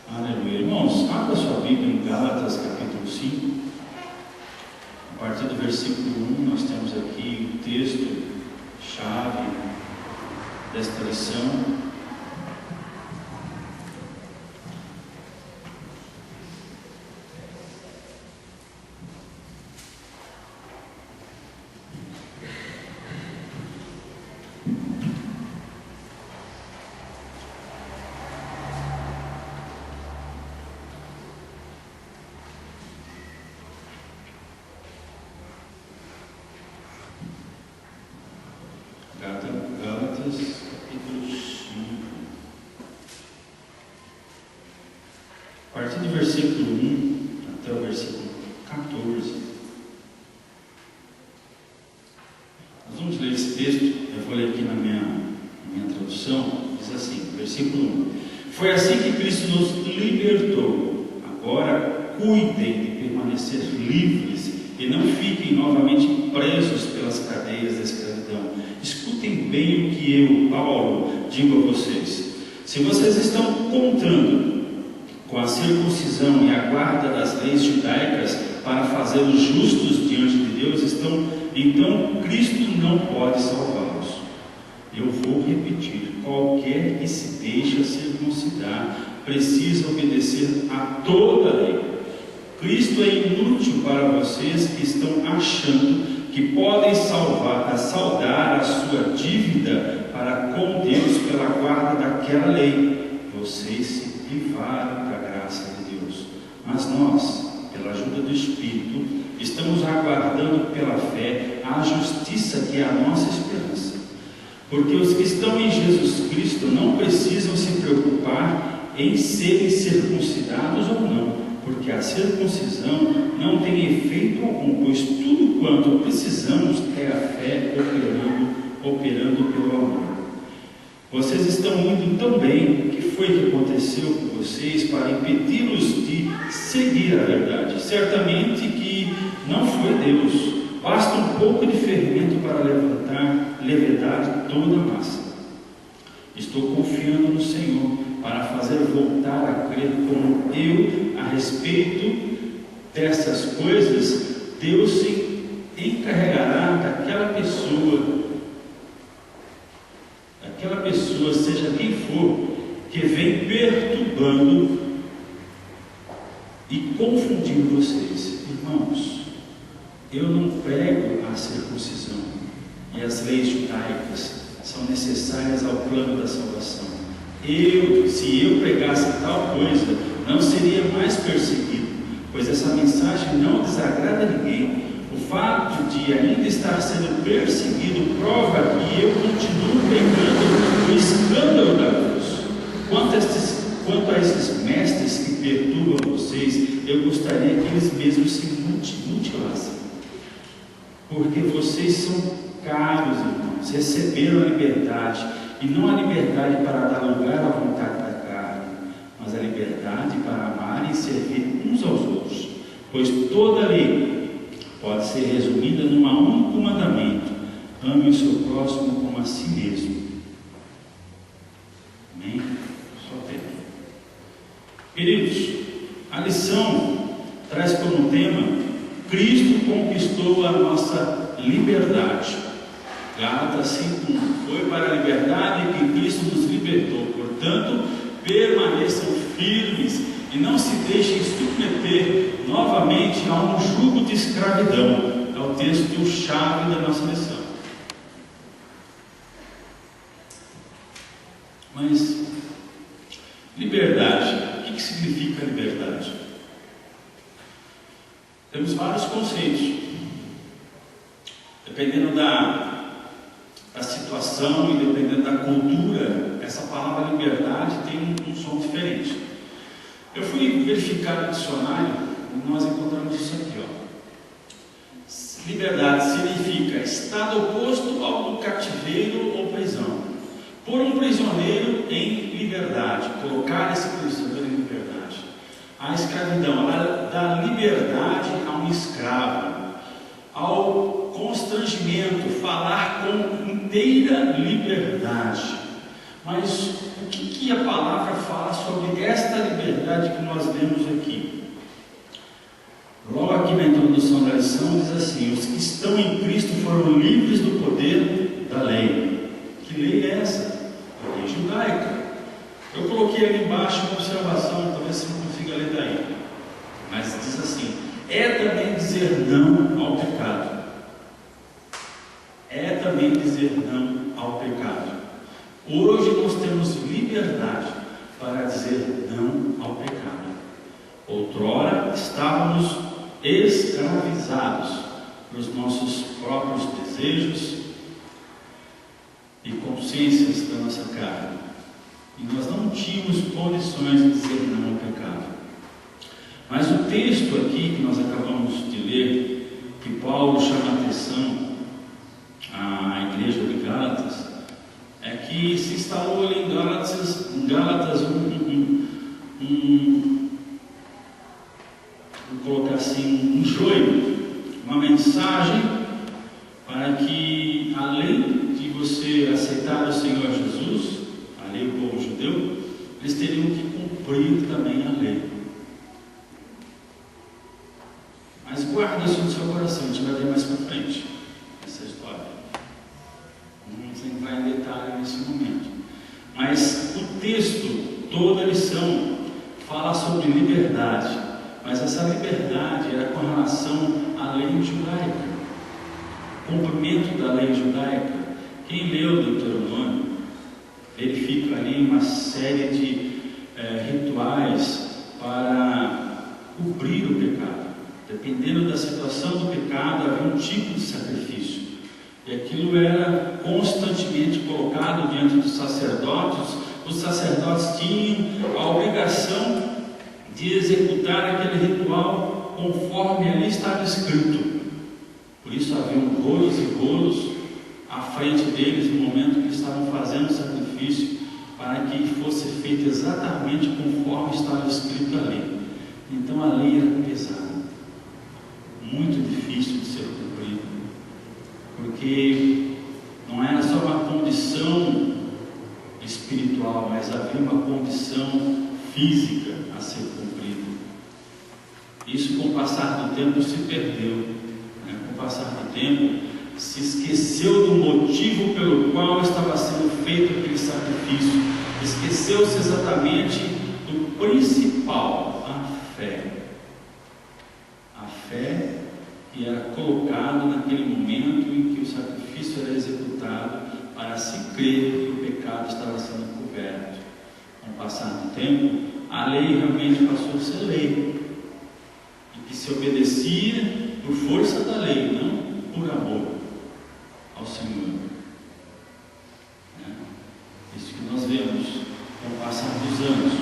Aleluia. Irmãos, abra sua Bíblia em Gálatas capítulo 5. A partir do versículo 1 nós temos aqui o texto-chave desta lição. Gálatas capítulo 5. A partir do versículo 1 até o versículo 14. Nós vamos ler esse texto. Eu vou ler aqui na minha tradução. Diz assim, versículo 1: Foi assim que Cristo nos libertou. Agora cuidem de permanecer livres e não fiquem novamente presos pelas cadeias da escravidão. Escutem bem o que eu, Paulo, digo a vocês. Se vocês estão contando com a circuncisão e a guarda das leis judaicas para fazê-los justos diante de Deus, então Cristo não pode salvá-los. Eu vou repetir: qualquer que se deixa circuncidar precisa obedecer a toda a lei. Cristo é inútil para vocês que estão achando que podem saldar a sua dívida para com Deus pela guarda daquela lei. Vocês se privaram da graça de Deus. Mas nós, pela ajuda do Espírito, estamos aguardando pela fé a justiça que é a nossa esperança. Porque os que estão em Jesus Cristo não precisam se preocupar em serem circuncidados ou não, porque a circuncisão não tem efeito algum, pois tudo quanto precisamos é a fé operando pelo amor. Vocês estão indo tão bem. O que foi que aconteceu com vocês para impedi-los de seguir a verdade? Certamente que não foi Deus. Basta um pouco de fermento para levedar toda a massa. Estou confiando no Senhor para fazer voltar a crer como eu. A respeito dessas coisas, Deus se encarregará daquela pessoa, seja quem for, que vem perturbando e confundindo vocês. Irmãos, eu não prego a circuncisão e as leis judaicas são necessárias ao plano da salvação. Se eu pregasse tal coisa, não seria mais perseguido, pois essa mensagem não desagrada a ninguém. O fato de ainda estar sendo perseguido prova que eu continuo pregando o escândalo da cruz. Quanto a esses mestres que perturbam vocês, eu gostaria que eles mesmos se mutilassem, porque vocês são caros, irmãos, receberam a liberdade, e não a liberdade para dar lugar à vontade da carne, mas a liberdade para amar e servir uns aos outros, pois toda a lei pode ser resumida num único mandamento: ame o seu próximo como a si mesmo. Amém? Só tem. Queridos, a lição traz como tema: Cristo conquistou a nossa liberdade. Gálatas 5:1: Foi para a liberdade que Cristo nos libertou. Portanto, permaneçam firmes e não se deixem submeter novamente a um jugo de escravidão. É o texto-chave da nossa lição. Mas, liberdade, o que significa liberdade? Temos vários conceitos, dependendo da situação e dependendo da cultura. Essa palavra liberdade tem um som diferente. Eu fui verificar no dicionário e nós encontramos isso aqui, ó. Liberdade significa estado oposto ao do cativeiro ou prisão. Pôr um prisioneiro em liberdade, colocar esse prisioneiro em liberdade. A escravidão, ela dá liberdade a um escravo. Ao constrangimento, falar com inteira liberdade. Mas o que a palavra fala sobre esta liberdade que nós lemos aqui? Logo aqui na introdução da lição diz assim: os que estão em Cristo foram livres do poder da lei. Que lei é essa? A lei judaica. Eu coloquei ali embaixo uma observação, talvez você não consiga ler daí, mas diz assim: é também dizer não ao pecado. É também dizer não ao pecado. Hoje nós temos liberdade para dizer não ao pecado. Outrora estávamos escravizados pelos nossos próprios desejos e consciências da nossa carne, e nós não tínhamos condições de dizer não ao pecado. Mas o texto aqui que nós acabamos de ler, que Paulo chama a atenção à igreja de Gálatas, é que se instalou ali em Gálatas vou colocar assim, um joio, uma mensagem para que, além de você aceitar o Senhor Jesus, a lei do povo judeu, eles teriam que cumprir também a lei. Mas guarda isso no seu coração, a gente vai ver mais para frente essa história. Não vamos entrar em detalhe nesse momento. Mas o texto, toda a lição, fala sobre liberdade. Mas essa liberdade era com relação à lei judaica, cumprimento da lei judaica. Quem leu o Deuteronômio verifica ali uma série de rituais para cobrir o pecado. Dependendo da situação do pecado, havia um tipo de sacrifício, e aquilo era constantemente colocado diante dos sacerdotes. Os sacerdotes tinham a obrigação de executar aquele ritual conforme ali estava escrito. Por isso haviam rolos e rolos à frente deles no momento que estavam fazendo o sacrifício, para que fosse feito exatamente conforme estava escrito ali. Então a lei era pesada, muito difícil de ser cumprida, porque não era só uma condição espiritual, mas havia uma condição física a ser cumprida. Isso, com o passar do tempo, se perdeu, né? Com o passar do tempo, se esqueceu do motivo pelo qual estava sendo feito aquele sacrifício, esqueceu-se exatamente do principal, a fé. A fé que era colocada naquele momento em que o sacrifício era executado, para se crer que o pecado estava sendo coberto. Com o passar do tempo, a lei realmente passou a ser lei, e que se obedecia por força da lei, não por amor ao Senhor. Isso que nós vemos com o passar dos anos.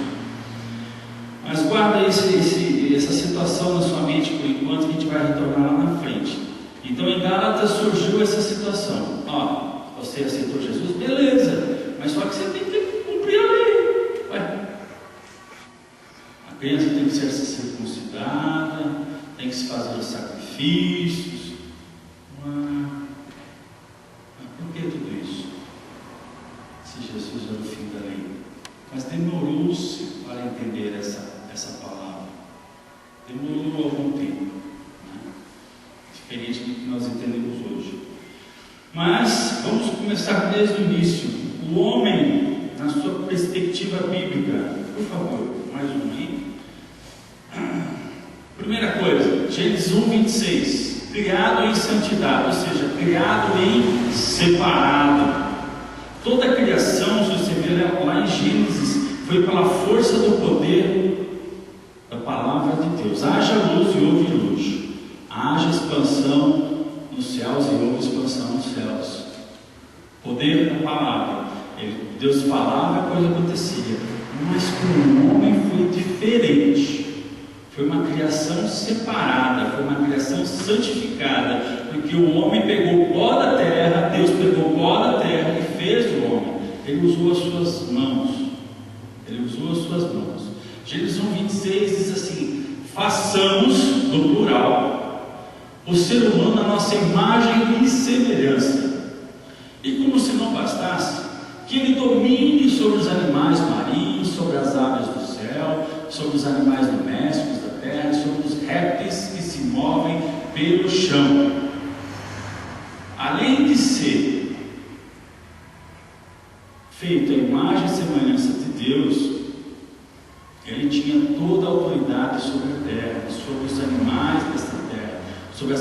Mas guarda essa situação na sua mente por enquanto, que a gente vai retornar lá na frente. Então em Gálatas surgiu essa situação. Você aceitou Jesus? Beleza, mas só que você tem que cumprir a lei. A criança tem que ser circuncidada, tem que se fazer os sacrifícios. Mas por que tudo isso? Se Jesus era o fim da lei. Mas demorou-se para entender essa palavra. Demorou algum tempo, né? Diferente do que nós entendemos hoje. Mas vamos começar desde o início. O homem, na sua perspectiva bíblica, por favor, mais um aí. Primeira coisa, Gênesis 1:26. Criado em santidade, ou seja, criado em separado. Toda a criação, se você ver lá em Gênesis, foi pela força do poder da palavra de Deus. Haja luz e houve luz. Haja expansão nos céus e houve expansão nos céus. Poder da palavra. Deus falava e a coisa acontecia. Mas com o homem foi diferente. Foi uma criação separada, foi uma criação santificada, porque o homem pegou o pó da terra, Deus pegou o pó da terra e fez o homem. Ele usou as suas mãos. Gênesis 1:26 diz assim: façamos, no plural, o ser humano à nossa imagem e semelhança. E como se não bastasse, que ele domine sobre os animais marinhos, sobre as aves do céu, sobre os animais domésticos da terra, sobre os répteis que se movem pelo chão. Além de ser feito a imagem e semelhança de Deus, ele tinha toda a autoridade sobre a terra, sobre os animais desta terra, sobre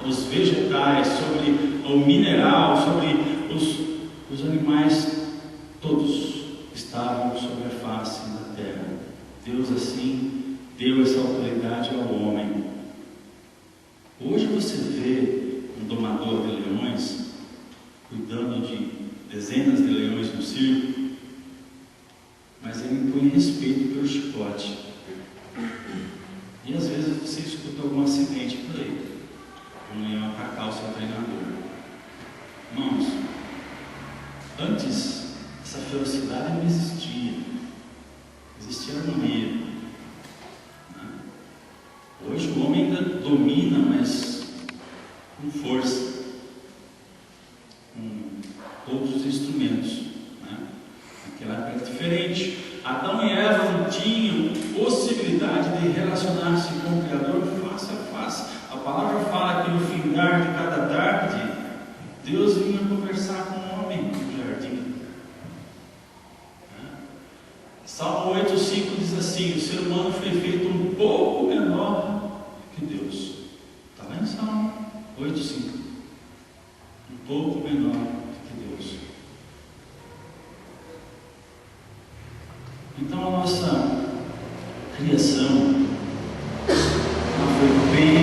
os vegetais, sobre o mineral, sobre os animais, todos estavam sobre a face da terra. Deus assim deu essa autoridade ao homem. Hoje você vê um domador de leões cuidando de dezenas de leões no circo, mas ele impõe respeito pelo chicote. E às vezes você escuta algum acidente por aí, um leão atacar o seu treinador. Irmãos, antes essa ferocidade não existia, existia harmonia, né? Hoje o homem ainda domina, mas com força, com outros instrumentos, né? Naquela época era diferente. Adão e Eva não tinham possibilidade de relacionar-se com o Criador face a face. A palavra fala que no findar de cada tarde, Deus vinha conversar com o homem no jardim. Salmo 8,5 diz assim: o ser humano foi feito um pouco menor que Deus. Está lá em Salmo 8,5. Um pouco menor que Deus. Então a nossa criação foi bem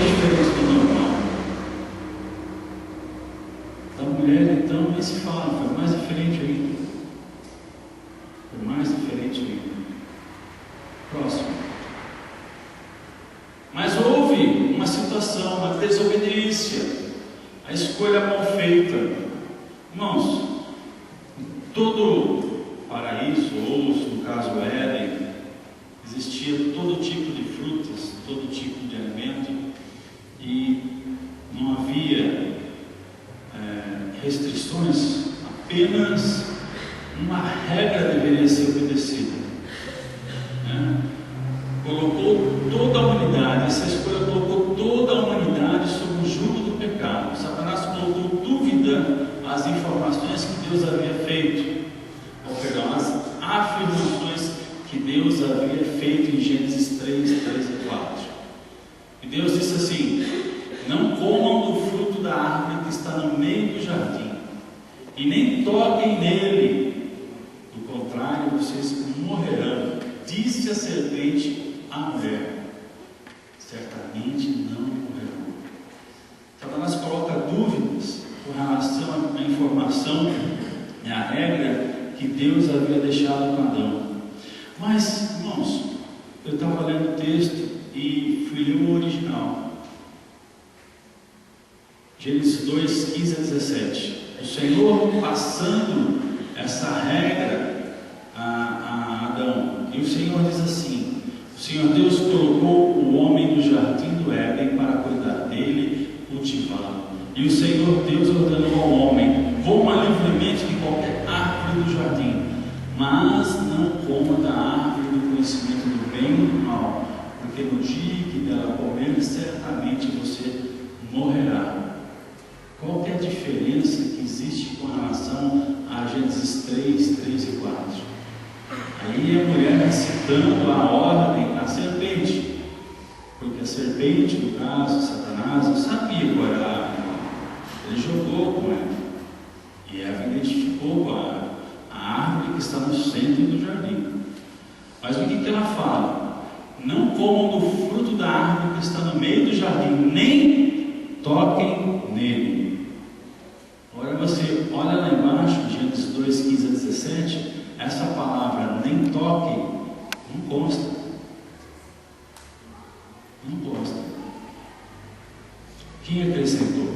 diferente do normal. Da mulher, então, nem se fala, foi mais diferente ainda. Foi mais diferente ainda. Próximo. Mas houve uma situação, uma desobediência, a escolha mal feita. Irmãos, todo paraíso, ou no caso Éden, existia todo tipo de frutas, todo tipo de alimento, e não havia restrições, apenas uma regra deveria ser obedecida, né? Colocou toda a humanidade, essa escolha colocou toda a humanidade sob o jugo do pecado. Satanás colocou dúvida às informações que Deus havia feito, às afirmações que Deus havia feito em Gênesis 3, 3 e 4. E Deus disse assim: não comam do fruto da árvore que está no meio do jardim, e nem toquem nele, do contrário, vocês morrerão. Disse a serpente à mulher: certamente não morrerão. Satanás coloca dúvidas com relação à informação e à regra que Deus havia deixado com Adão. Mas, irmãos, eu estava lendo o texto e fui ler o original. Gênesis 2, 15 a 17. O Senhor passando essa regra a Adão. E o Senhor diz assim: o Senhor Deus colocou o homem no jardim do Éden para cuidar dele, cultivá-lo. E o Senhor Deus ordenou ao homem: coma livremente de qualquer árvore do jardim, mas não coma da árvore do conhecimento do bem e do mal, porque no dia que dela comer, certamente você morrerá. Qual que é a diferença que existe com relação a Gênesis 3, 3 e 4? Aí a mulher citando a ordem à serpente, porque a serpente, no caso, Satanás, não sabia qual era a árvore. Ele jogou com ela, e Eva identificou com a árvore que está no centro do jardim. Mas o que ela fala? Não comam do fruto da árvore que está no meio do jardim, nem toquem nele. Agora você olha lá embaixo, Gênesis 2, 15 a 17, essa palavra nem toque não consta. Não consta. Quem acrescentou?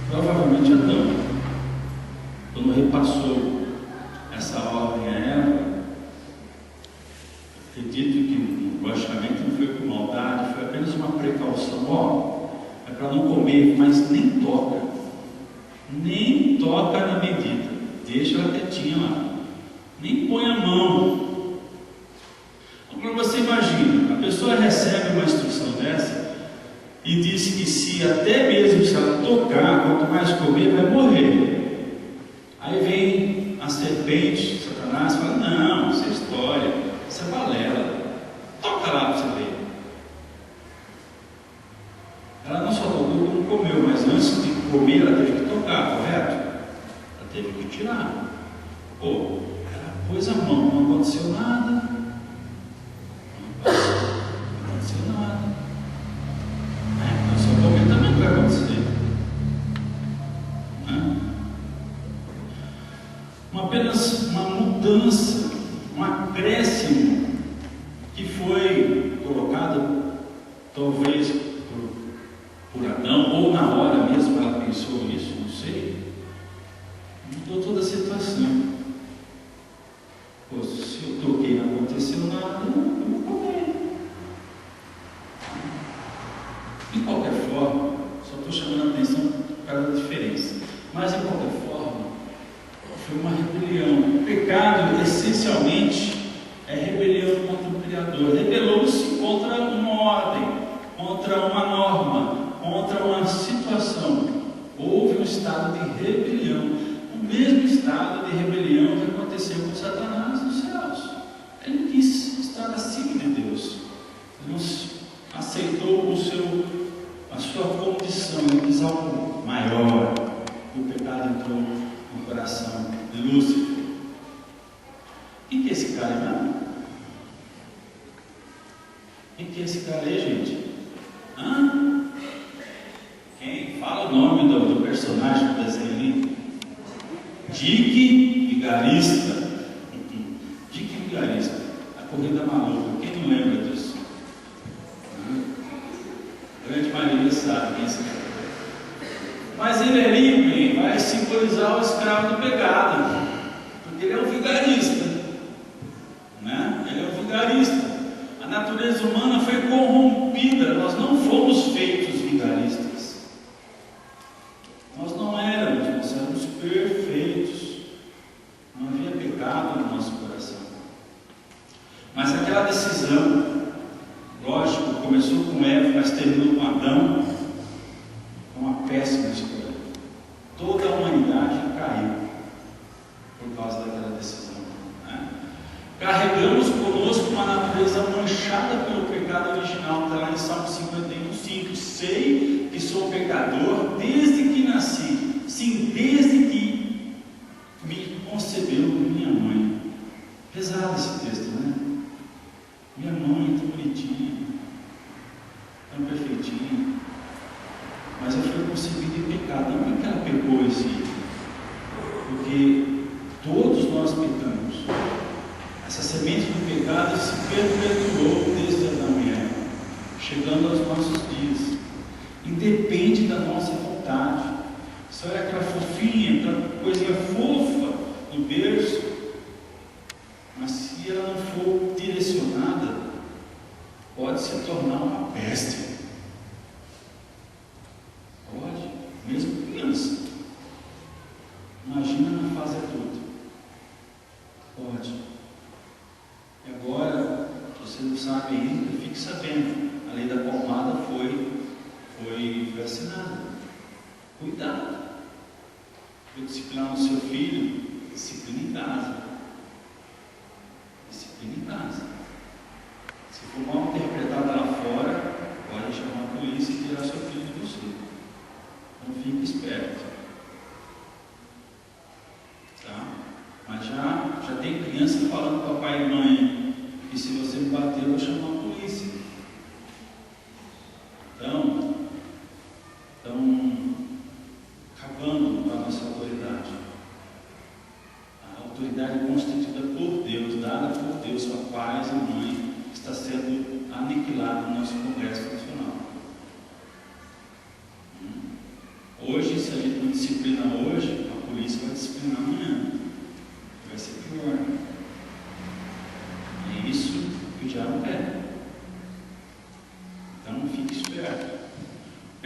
Provavelmente Adão. Quando repassou essa ordem a ela, acredito que ó, é para não comer, mas nem toca na medida, deixa ela quietinha lá, nem põe a mão. Agora você imagina, a pessoa recebe uma instrução dessa e diz que se até mesmo se ela tocar, quanto mais comer, vai morrer. Aí vem a serpente, Satanás, e fala: não, isso é história, isso é balela, toca lá para você ver. Ela não só tocou como comeu, mas antes de comer ela teve que tocar, correto? Ela teve que tirar. Pô, ela pôs a mão, não aconteceu nada. Não aconteceu nada. Mas só comer também não vai acontecer. Apenas uma mudança, um acréscimo que foi colocado, talvez por Adão, ou na hora mesmo ela pensou nisso, não sei, mudou toda a situação. Pô, se eu toquei e não aconteceu nada, eu vou comer. De qualquer forma, só estou chamando a atenção por causa da diferença, mas de qualquer forma, foi uma rebelião. O pecado, essencialmente, é rebelião contra o Criador. Rebelou-se contra uma ordem, contra uma norma, contra uma situação. Houve um estado de rebelião, o mesmo estado de rebelião que aconteceu com Satanás nos céus. Ele quis estar acima de Deus, ele não aceitou a sua condição, ele quis algo maior. O pecado entrou no coração de Lúcifer. Quem que é esse cara, irmão? Quem que é esse cara aí, gente? Quem? Fala o nome do personagem do desenho ali. Dick Vigarista. Dick Vigarista. A corrida maluca. Quem não lembra disso? A grande maioria sabe quem é esse cara. Mas ele ali vai simbolizar o escravo do pecado, porque ele é um vigarista, né? Ele é um vigarista. A natureza humana foi corrompida, nós não fomos feitos vigaristas. Nós não éramos, nós éramos perfeitos. Não havia pecado no nosso coração. Mas aquela decisão, lógico, começou com Eva, mas terminou com Adão. Uma péssima escolha. Toda a humanidade caiu por causa daquela decisão, né? Carregamos conosco uma natureza manchada pelo pecado original. Está lá em Salmo 51:5. Sei que sou pecador desde que nasci, sim, desde que me concebeu minha mãe. Pesado esse texto, né? Minha mãe tão bonitinha, tão perfeitinha, mas eu fui concebido em pecado. Não porque ela pecou em si, porque todos nós pecamos. Essa semente do pecado se perpetuou desde Adão e Eva, chegando aos nossos dias. Independe da nossa vontade. Só é aquela fofinha, aquela coisinha fofa no berço, mas se ela não for direcionada, pode se tornar uma peste. Pode, mesmo criança. Imagina na fase adulta. Pode. E agora, você não sabe ainda, fique sabendo. A lei da palmada foi assinada. Cuidado. Para disciplinar o seu filho, disciplina em casa. Disciplina em casa. Se for mal interpretada lá fora, pode chamar a polícia e tirar seu filho de você. Então fique esperto. Tá? Mas já tem criança falando com papai e mãe que se você me bater, eu vou chamar a polícia. Então, acabando com a nossa autoridade. A autoridade constituída por Deus, dada por Deus a pais e mãe, está sendo aniquilada no nosso Congresso Nacional. Hoje, se a gente não disciplina hoje, a polícia vai disciplinar amanhã. Vai ser pior. É isso que o diabo quer. Então fique esperto.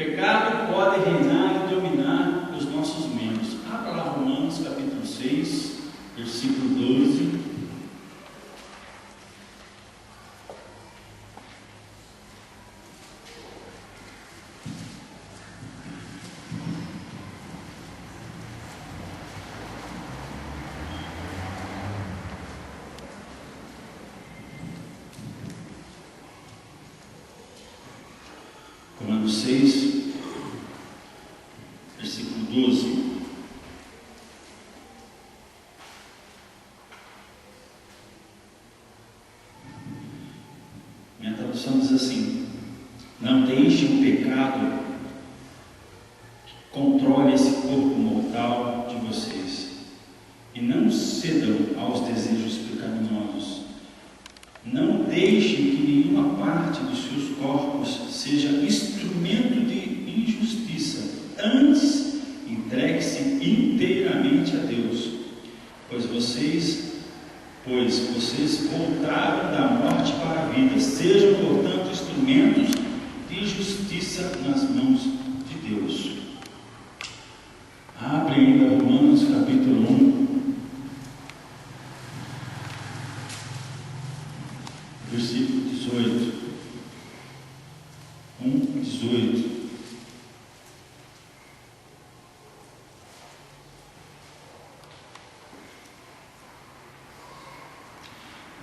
pecado pode reinar e dominar os nossos membros. Abra lá Romanos capítulo 6, versículo 12. Romanos 6, versículo 12. Minha tradução diz assim: não deixe o pecado que controle esse corpo mortal de vocês, e não cedam aos desejos pecaminosos. Não deixe que nenhuma parte dos seus corpos seja instrumento de injustiça. Antes, entregue-se inteiramente a Deus, pois vocês voltaram da morte para a vida. Sejam, portanto, instrumentos de justiça nas mãos de Deus. Abre ainda Romanos capítulo 1. Versículo 18. 1:18.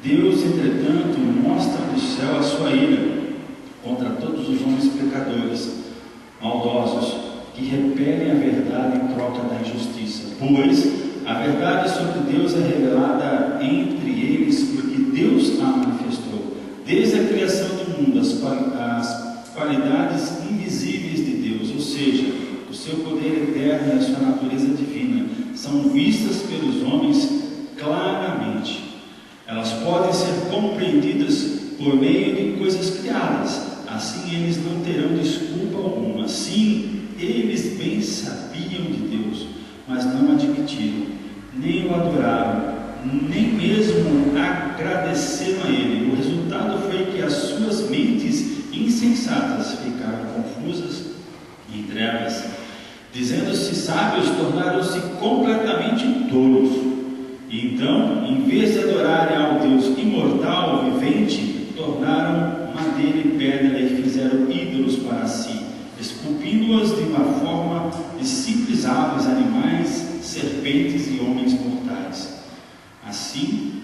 Deus, entretanto, mostra do céu a sua ira contra todos os homens pecadores, maldosos, que repelem a verdade em troca da injustiça. Pois a verdade sobre Deus é revelada entre eles, porque Deus a manifestou. Desde a criação do mundo, as qualidades invisíveis de Deus, ou seja, o seu poder eterno e a sua natureza divina, são vistas pelos homens claramente. Elas podem ser compreendidas por meio de coisas criadas. Assim eles não terão desculpa alguma. Sim, eles bem sabiam de Deus, mas não admitiram, nem o adoraram, nem mesmo agradeceram a Ele. O resultado foi que as suas mentes insensatas ficaram confusas e em trevas. Dizendo-se sábios, tornaram-se completamente tolos. E então, em vez de adorarem ao Deus imortal, vivente, tornaram madeira e pedra e fizeram ídolos para si, esculpindo-as de uma forma de simples aves, animais, serpentes e homens mortais. Assim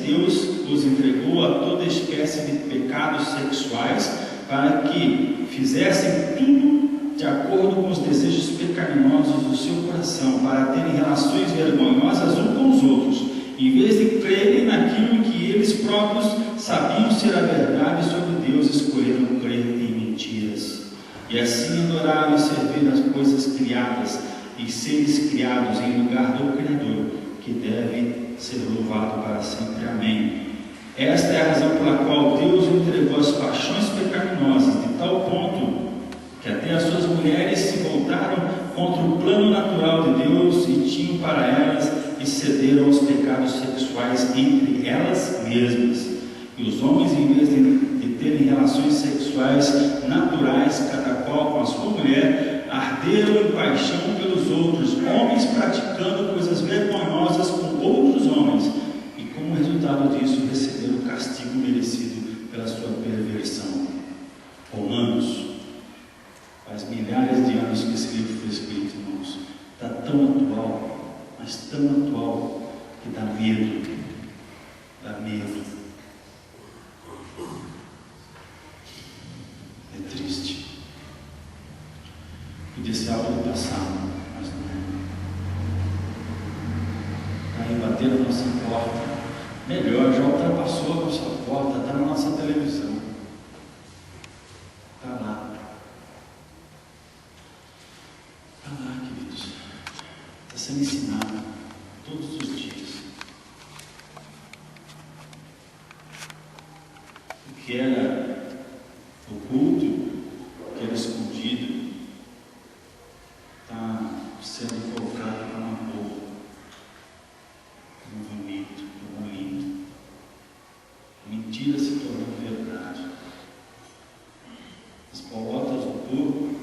Deus os entregou a toda espécie de pecados sexuais, para que fizessem tudo de acordo com os desejos pecaminosos do seu coração, para terem relações vergonhosas uns com os outros, em vez de crerem naquilo que eles próprios sabiam ser a verdade sobre Deus, escolheram crer em mentiras. E assim adoraram e serviram as coisas criadas e seres criados em lugar do Criador, que deve ser louvado para sempre. Amém. Esta é a razão pela qual Deus entregou as paixões pecaminosas, de tal ponto que até as suas mulheres se voltaram contra o plano natural de Deus e tinham para elas e cederam aos pecados sexuais entre elas mesmas. E os homens, em vez de terem relações sexuais naturais, cada qual com a sua mulher, arderam em paixão pelos outros, homens praticando coisas vergonhosas com outros homens, e como resultado disso receberam o castigo merecido pela sua perversão. Romanos. Faz milhares de anos que esse livro foi escrito, irmãos. Está tão atual, mas tão atual, que dá medo. Dá medo. É triste. Podia ser algo do passado, mas não é. Está aí batendo na nossa porta. Melhor, já ultrapassou a nossa porta, está na nossa televisão. Está lá. Queridos, está sendo ensinado todos os dias. O que era oculto, o que era escondido, está sendo colocado para uma boca, um vomito, um lindo. Mentira se tornou verdade. As bolotas do povo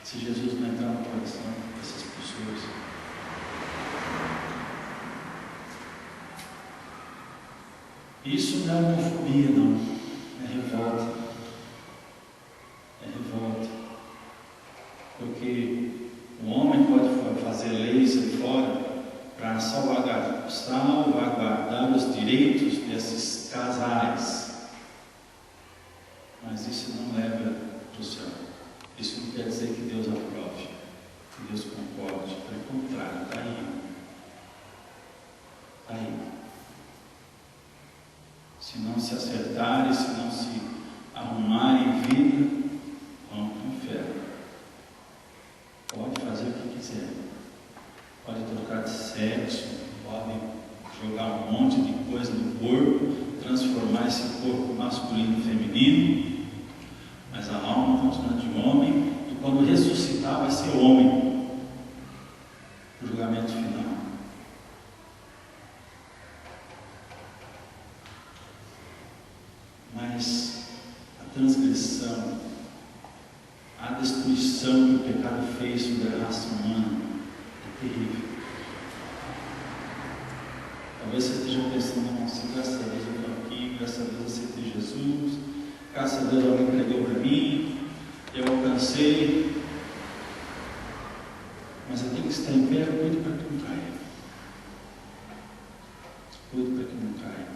se Jesus não entrar no coração dessas pessoas. Isso não é homofobia, não. É revolta. É revolta. Porque o homem pode fazer leis aí fora para salvaguardar os direitos desses casais. Mas isso não leva para o céu. Isso não quer dizer que Deus aprove, que Deus concorde. Pelo contrário, está aí. Está aí. Se não se acertarem, se não se arrumarem em vida, vão para o inferno. Pode fazer o que quiser. Pode trocar de sexo, pode jogar um monte de coisa no corpo, transformar esse corpo masculino e feminino, mas a alma continua de homem, e quando ressuscitar vai ser homem. O julgamento final. Mas a transgressão, a destruição que o pecado fez sobre a raça humana é terrível. Talvez você esteja pensando, nossa, graças a Deus eu estou aqui, graças a Deus eu aceitei Jesus, graças a Deus alguém pregou para mim, eu alcancei. Mas eu tenho que estar em pé, cuide para que não caia. Cuide para que não caia.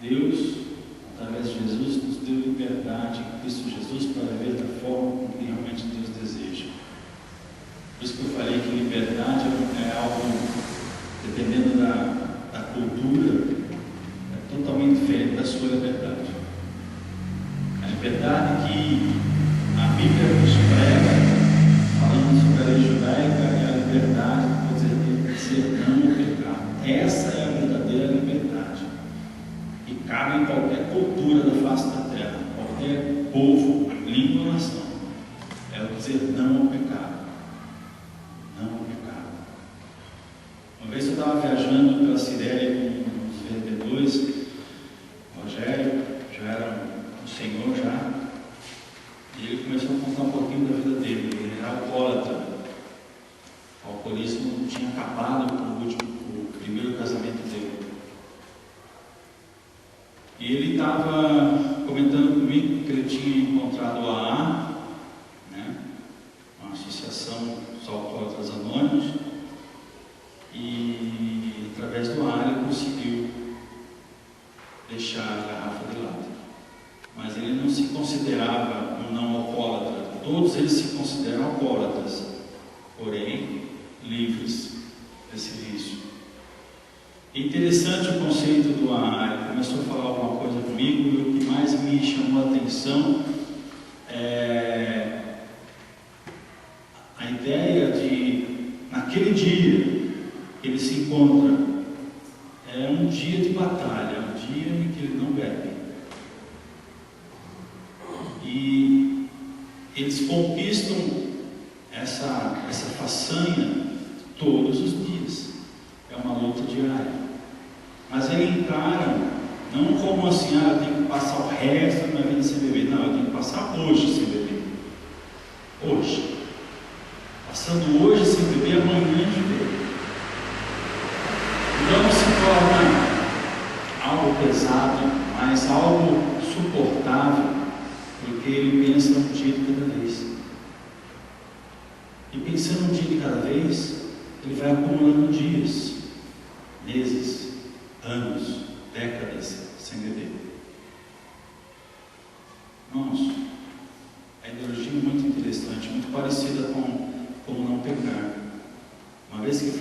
Deus, através de Jesus, nos deu liberdade em Cristo Jesus para viver da forma como realmente Deus deseja. Por isso que eu falei que liberdade é algo, dependendo da cultura, é totalmente diferente da sua liberdade. A liberdade que a Bíblia nos prega, falando sobre a lei judaica, é a liberdade de dizer não ao pecado. Essa é a verdadeira liberdade. E cabe em qualquer cultura da face da terra, qualquer povo, língua ou nação. É o dizer não ao pecado. Não ao pecado. Uma vez eu estava viajando pela Cirélia com os VB2, Rogério, já era um senhor já, e ele começou a contar um pouquinho da vida dele. Ele era alcoólatra. O alcoolismo tinha acabado com o primeiro casamento dele. E ele estava comentando comigo que ele tinha encontrado a AA, né, uma associação dos alcoólatras anônimos, e através do AA ele conseguiu deixar a garrafa de lado. Mas ele não se considerava um não alcoólatra. Todos eles se consideram alcoólatras, porém livres desse vício. É interessante o conceito do AA. Ele começou a falar alguma coisa comigo, e o que mais me chamou a atenção é a ideia de, naquele dia que ele se encontra, é um dia de batalha, um dia em que ele não bebe. E eles conquistam essa façanha todos os dias. É uma luta diária. Mas eles encaram, não como assim, eu tenho que passar o resto da minha vida sem beber. Não, eu tenho que passar hoje sem beber. Hoje. Passando hoje sem beber, amanhã de beber. Então não se torna algo pesado, mas algo suportável, porque ele pensa um dia de cada vez. E pensando um dia de cada vez, ele vai acumulando dias, meses, anos, décadas sem beber. Irmãos, a ideologia é muito interessante, muito parecida com como não pecar. Uma vez que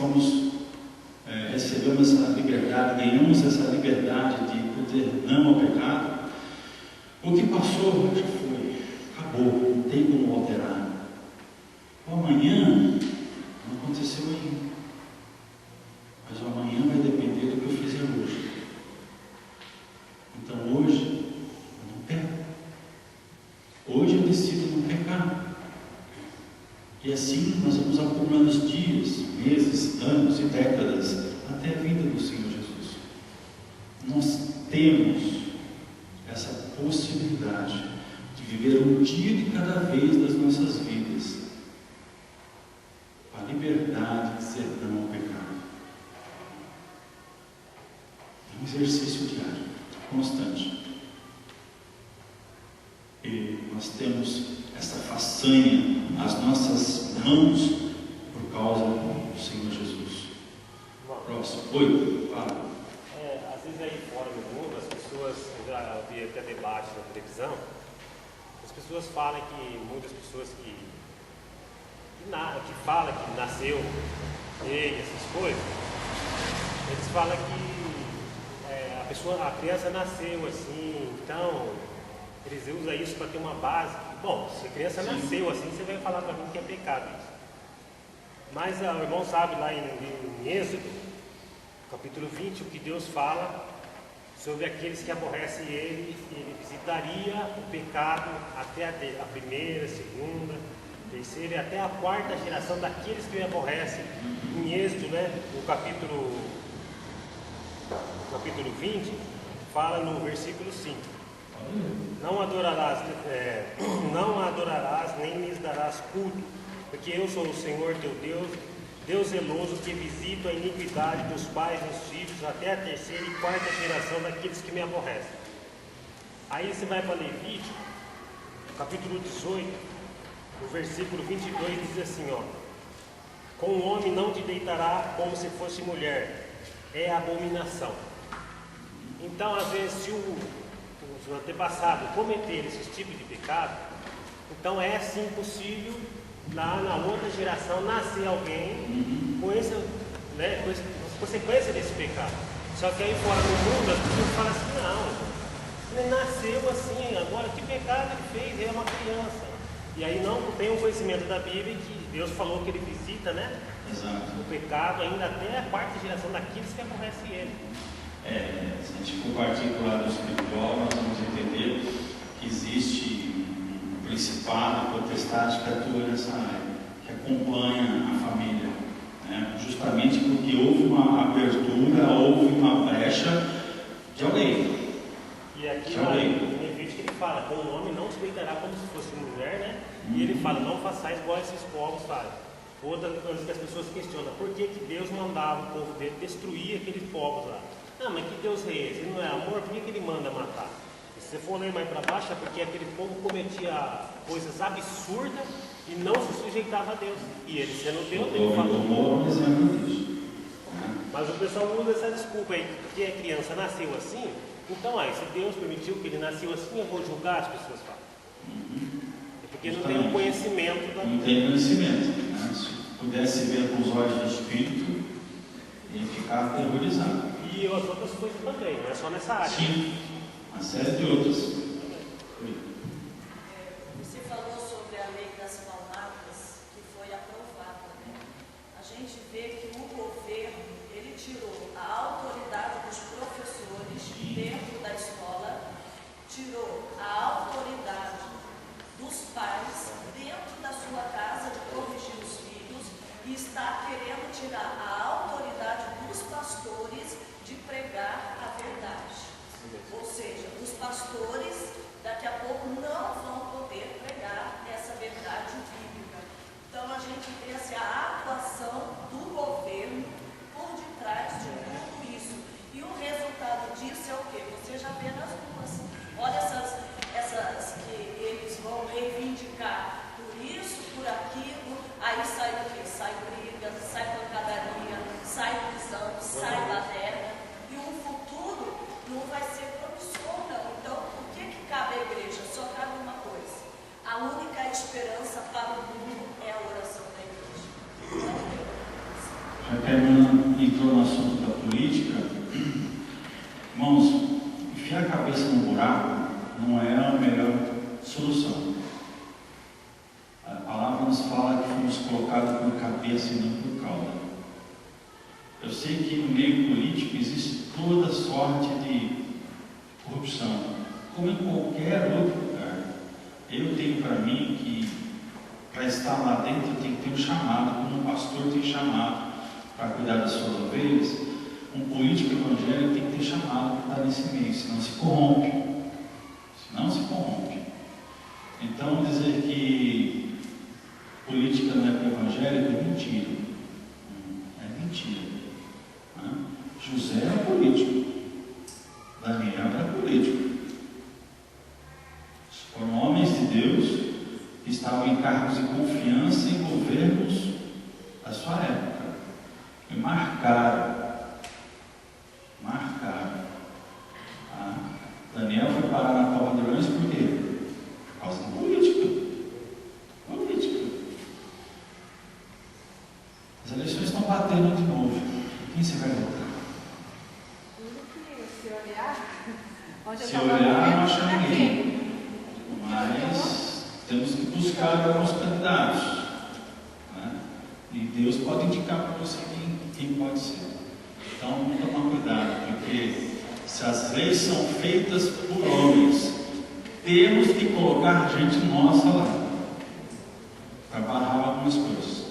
recebemos essa liberdade, ganhamos essa liberdade de poder não ao pecado, o que passou já foi, acabou, não tem como alterar. O amanhã não aconteceu ainda, mas o amanhã vai depender do que eu fizer hoje. Então hoje eu não peco. Hoje eu decido não pecar. E assim nós vamos acumulando os dias, meses, anos e décadas até a vinda do Senhor Jesus. Nós temos essa possibilidade de viver um dia de cada vez das nossas vidas nós temos essa façanha nas nossas mãos por causa do Senhor Jesus. Próximo. Oi, fala. Às vezes aí fora do mundo, as pessoas, eu já vi até debate na televisão, as pessoas falam que, muitas pessoas que falam que nasceu gay, essas coisas, eles falam que a criança nasceu assim, então eles usam isso para ter uma base. Bom, se a criança nasceu assim, você vai falar para mim que é pecado isso. Mas o irmão sabe lá em Êxodo, capítulo 20, o que Deus fala sobre aqueles que aborrecem ele visitaria o pecado até a primeira, segunda, terceira e até a quarta geração daqueles que o aborrecem. Em Êxodo, no capítulo 20, fala no versículo 5: não adorarás nem lhes darás culto, porque eu sou o Senhor teu Deus, Deus zeloso, que visito a iniquidade dos pais nos filhos até a terceira e quarta geração daqueles que me aborrecem. Aí você vai para Levítico, capítulo 18, no versículo 22, diz assim, com o homem não te deitará como se fosse mulher, é abominação. Então, às vezes, se o antepassado cometer esses tipos de pecado, então é sim possível lá na outra geração nascer alguém com essa consequência desse pecado. Só que aí fora do mundo as pessoas falam assim, não, ele nasceu assim, agora que pecado ele fez? Ele é uma criança. E aí não tem um conhecimento da Bíblia que Deus falou que ele visita, Exato. O pecado ainda até a quarta geração daqueles que aborrecem ele. Se a gente for partir para o lado espiritual, nós vamos entender que existe um principado, potestade que atua nessa área, que acompanha a família, justamente porque houve uma abertura, houve uma brecha de alguém. E aqui em Levítico ele fala, com o homem não se deitará como se fosse mulher, E ele fala, não façais igual esses povos fazem. Outra coisa que as pessoas questionam, por que Deus mandava o povo dele destruir aqueles povos lá? Não, mas que Deus é esse? Ele não é amor, por que ele manda matar? E se você for ler mais para baixo, é porque aquele povo cometia coisas absurdas e não se sujeitava a Deus. E ele sendo Deus, ele falou. Mas o pessoal usa essa desculpa aí, porque a criança nasceu assim, então se Deus permitiu que ele nasceu assim, eu vou julgar, as pessoas falam. É porque não tem um conhecimento da Não tem conhecimento. Se pudesse ver com os olhos do Espírito, ele ficava aterrorizado. E as outras coisas também, não é só nessa área. Sim, uma série de outras. Você falou sobre a lei das palmadas, que foi aprovada, A gente vê que o governo, ele tirou a autoridade dos professores dentro da escola, tirou a autoridade dos pais dentro da sua casa de corrigir os filhos e está querendo tirar a autoridade dos pastores de pregar a verdade. Ou seja, os pastores daqui a pouco não vão poder pregar essa verdade bíblica. Então a gente vê a atuação do governo por detrás de tudo isso. E o resultado disso é o quê? Você já vê nas ruas. Olha essas que eles vão reivindicar por isso, por aquilo, aí sai o quê? Sai briga, sai pancadaria, sai prisão, sai baderna. E o futuro não vai ser promissor, não. Então, o que cabe à igreja? Só cabe uma coisa. A única esperança para o mundo é a oração da igreja. Já terminando, entrou no assunto da política. Irmãos, enfiar a cabeça no buraco não é a melhor solução. A palavra nos fala que fomos colocados por cabeça e não por cauda. Eu sei que no meio político existe toda sorte de corrupção, como em qualquer outro lugar. Eu tenho para mim que para estar lá dentro tem que ter um chamado, como um pastor tem chamado para cuidar das suas ovelhas. Um político evangélico tem que ter chamado para estar nesse meio, senão se corrompe. Então dizer que política não é para evangélico é mentira. É mentira. José era político, Daniel era político. Foram homens de Deus confiança em governos da sua época. E marcaram. Daniel foi parar na cova de leões por quê? Por causa da política. As eleições estão batendo de novo. Quem você vai votar? Se olhar, não achar ninguém. Mas temos que buscar alguns candidatos. Né? E Deus pode indicar para você quem pode ser. Então, vamos tomar cuidado, porque se as leis são feitas por homens, temos que colocar gente nossa lá para barrar algumas coisas.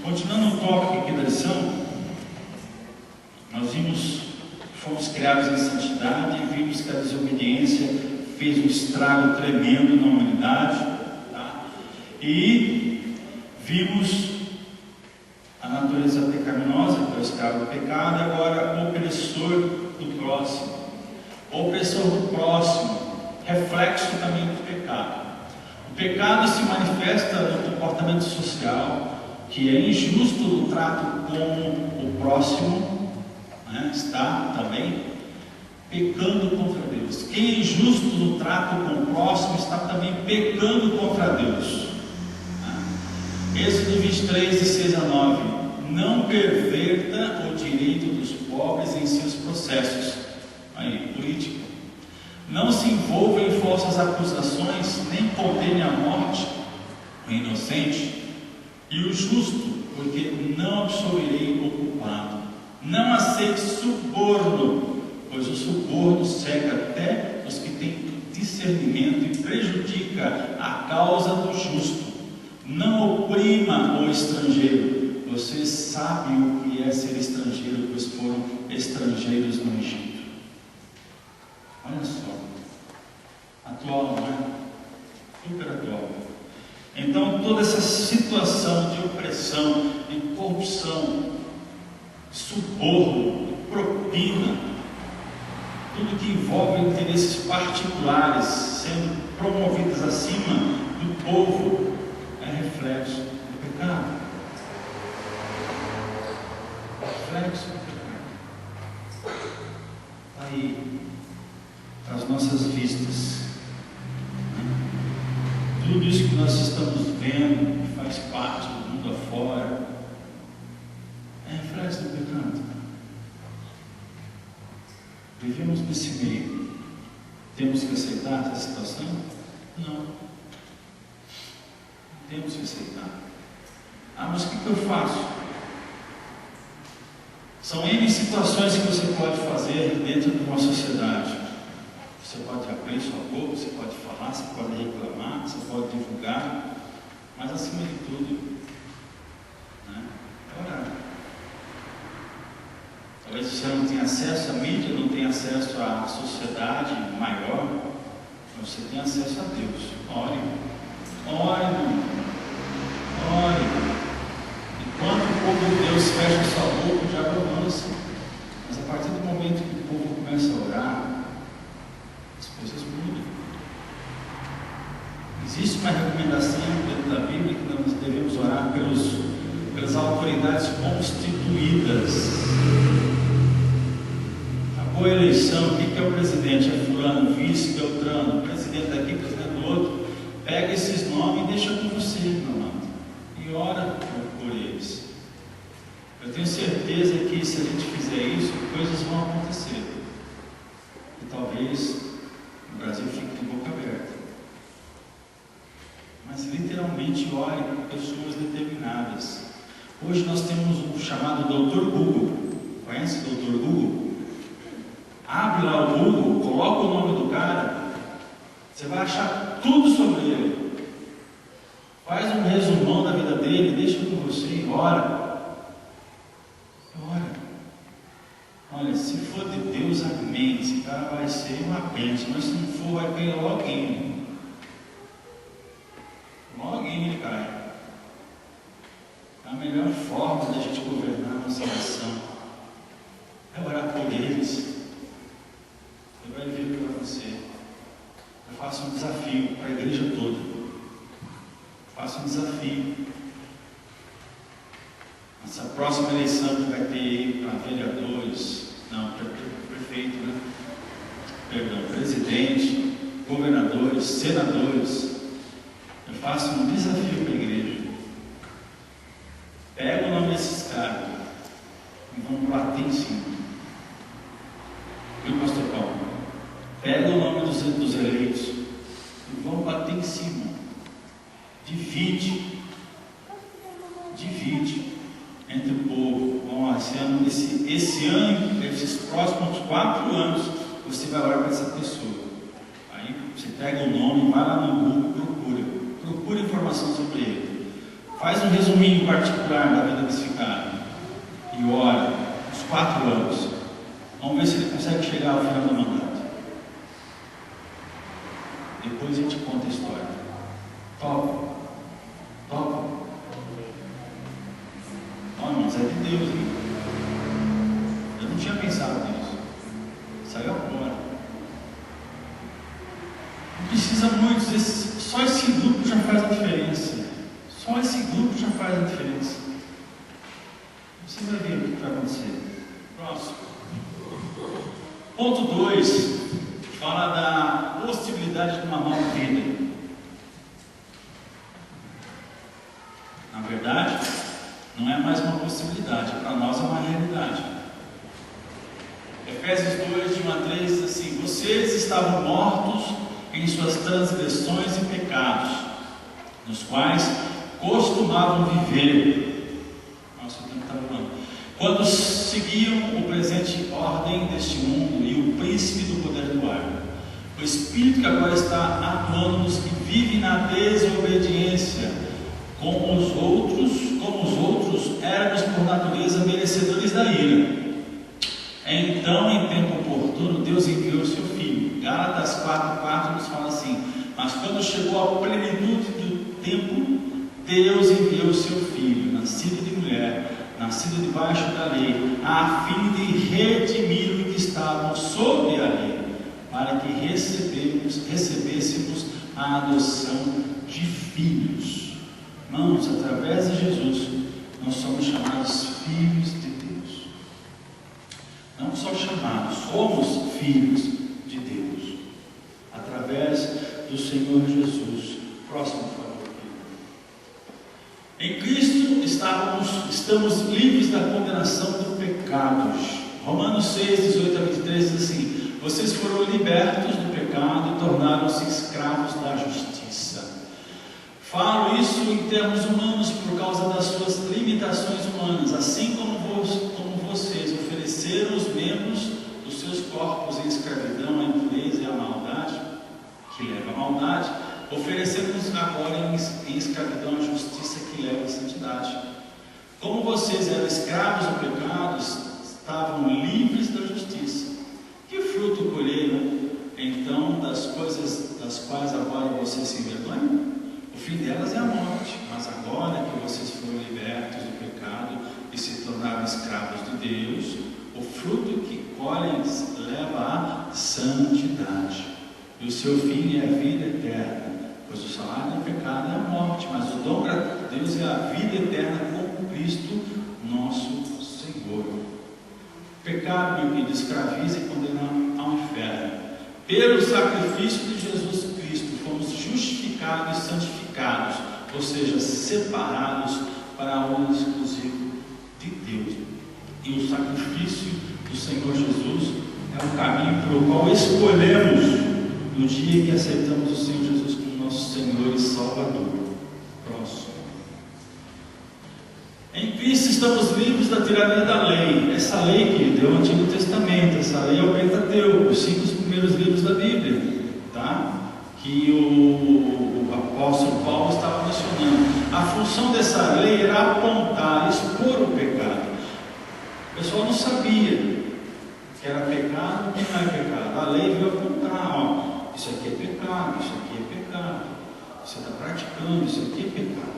Continuando o tópico aqui da lição, nós fomos criados em santidade e vimos que a desobediência fez um estrago tremendo na humanidade, tá? E vimos a natureza pecaminosa, que é o escravo do pecado, e agora o opressor do próximo. O opressor do próximo, reflexo também do pecado. O pecado se manifesta no comportamento social, que é injusto no trato com o próximo, né? Está também pecando contra Deus. Quem é injusto no trato com o próximo está também pecando contra Deus. Êxodo 23, de 6 a 9. Não perverta o direito dos pobres em seus processos. Aí, política. Não se envolva em falsas acusações, nem condene à morte o inocente e o justo, porque não absolverei o culpado. Não aceite suborno, pois o suborno cega até os que têm discernimento e prejudica a causa do justo. Não oprima o estrangeiro. Você sabe o que é ser estrangeiro, pois foram estrangeiros no Egito. Olha só, atual, não é? Super atual. Então, toda essa situação de opressão, de corrupção, suborno, propina, tudo que envolve interesses particulares sendo promovidos acima do povo, é reflexo do pecado. Reflexo do pecado. Aí, as nossas vistas, tudo isso que nós estamos vendo, que faz parte do mundo afora, é reflexo do pecado. Vivemos nesse meio. Temos que aceitar essa situação? Não. Temos que aceitar. Mas o que eu faço? São N situações que você pode fazer dentro de uma sociedade. Você pode abrir sua boca, você pode falar, você pode reclamar, você pode divulgar, mas acima de tudo, né, orar. Talvez você não tenha acesso à mídia, não tenha acesso à sociedade maior, mas você tem acesso a Deus. Ore, ore, ore. Enquanto o povo de Deus fecha sua boca, o diabo avança. Mas a partir do momento que o povo começa a orar, as coisas mudam. Existe uma recomendação dentro da Bíblia que nós devemos orar pelas autoridades constituídas. Acabou a eleição, o que é o presidente? É fulano, vice, Beltrano, presidente daqui, presidente do outro. Pega esses nomes e deixa com você, meu amado, e ora por eles. Eu tenho certeza que se a gente fizer isso, coisas vão acontecer. E talvez o Brasil fique de boca aberta. Mas literalmente ore por pessoas determinadas. Hoje nós temos um chamado Dr. Google. Conhece o Dr. Google? Abre lá o Google, coloca o nome do cara, você vai achar tudo sobre ele. Faz um resumão da vida dele, deixa com você e ora. Ora. Olha, se for de Deus, amém. Esse cara vai ser uma bênção, mas se não for, vai cair logo ele. Logo ele cai. A melhor forma da gente governar a nossa nação é orar por eles. Ele vai vir para você. Eu faço um desafio para para a igreja toda. Faça um desafio. Essa próxima eleição que vai ter aí para vereadores, não, para prefeito, né? Perdão, presidente, governadores, senadores, eu faço um desafio para a igreja. Pega o nome desses caras e vamos bater em cima. Viu, pastor Paulo? Pega o nome dos eleitos e vamos bater em cima. Divide entre o povo. Bom, esse ano, esses próximos 4 anos, você vai orar para essa pessoa. Aí você pega o nome, vai lá no Google, procura informação sobre ele. Faz um resuminho particular da vida desse cara e ora uns 4 anos. Vamos ver se ele consegue chegar ao final do mandato. Depois a gente conta a história. Topa? Não, irmãos, é de Deus, hein? Eu não tinha pensado nisso. Saiu agora. Não precisa muito, só esse grupo já faz a diferença. Só esse grupo já faz a diferença. Você vai ver o que vai acontecer. Próximo. Ponto 2. Fala da possibilidade de uma nova vida. Na verdade, não é mais uma possibilidade, para nós é uma realidade. Efésios 2, de 1 a 3 diz assim: vocês estavam mortos em suas transgressões e pecados, nos quais costumavam viver. Nossa, o tempo está voando. Quando seguiam o presente ordem deste mundo e o príncipe do poder do ar, o Espírito que agora está atuando nos que vivem na desobediência, como os outros éramos por natureza merecedores da ira. Então, em tempo oportuno, Deus enviou o seu Filho. Gálatas 4,4 nos fala assim: mas quando chegou a plenitude do tempo, Deus enviou o seu Filho, nascido de mulher, nascido debaixo da lei, a fim de redimir os que estavam sob a lei, para que recebêssemos a adoção de filhos. Irmãos, através de Jesus, nós somos chamados filhos de Deus. Não só chamados, somos filhos de Deus. Através do Senhor Jesus. Próximo, por favor. Em Cristo estamos livres da condenação do pecado. Romanos 6, 18 a 23 diz assim: vocês foram libertos do pecado e tornaram-se escravos da justiça. Falo isso em termos humanos por causa das suas limitações humanas, assim como vocês ofereceram os membros dos seus corpos em escravidão, à impureza e à maldade, que leva à maldade, oferecemos agora em escravidão à justiça, que leva à santidade. Como vocês eram escravos do pecado, estavam livres da justiça. Que fruto colheram, então, das coisas das quais agora vocês se envergonham? O fim delas é a morte, mas agora que vocês foram libertos do pecado e se tornaram escravos de Deus, o fruto que colhem leva à santidade, e o seu fim é a vida eterna, pois o salário do pecado é a morte, mas o dom de Deus é a vida eterna com Cristo nosso Senhor. O pecado que escraviza e condena ao inferno. Pelo sacrifício de Jesus Cristo, fomos justificados e santificados, ou seja, separados para a honra exclusiva de Deus. E o sacrifício do Senhor Jesus é o caminho pelo qual escolhemos no dia que aceitamos o Senhor Jesus como nosso Senhor e Salvador. Próximo. Em Cristo estamos livres da tirania da lei. Essa lei que deu o Antigo Testamento, essa lei é o Pentateuco, os 5 primeiros livros da Bíblia, tá? Que o apóstolo Paulo estava mencionando. A função dessa lei era apontar, expor o pecado. O pessoal não sabia que era pecado e não é pecado. A lei veio apontar, ó, isso aqui é pecado, isso aqui é pecado, você está praticando, isso aqui é pecado.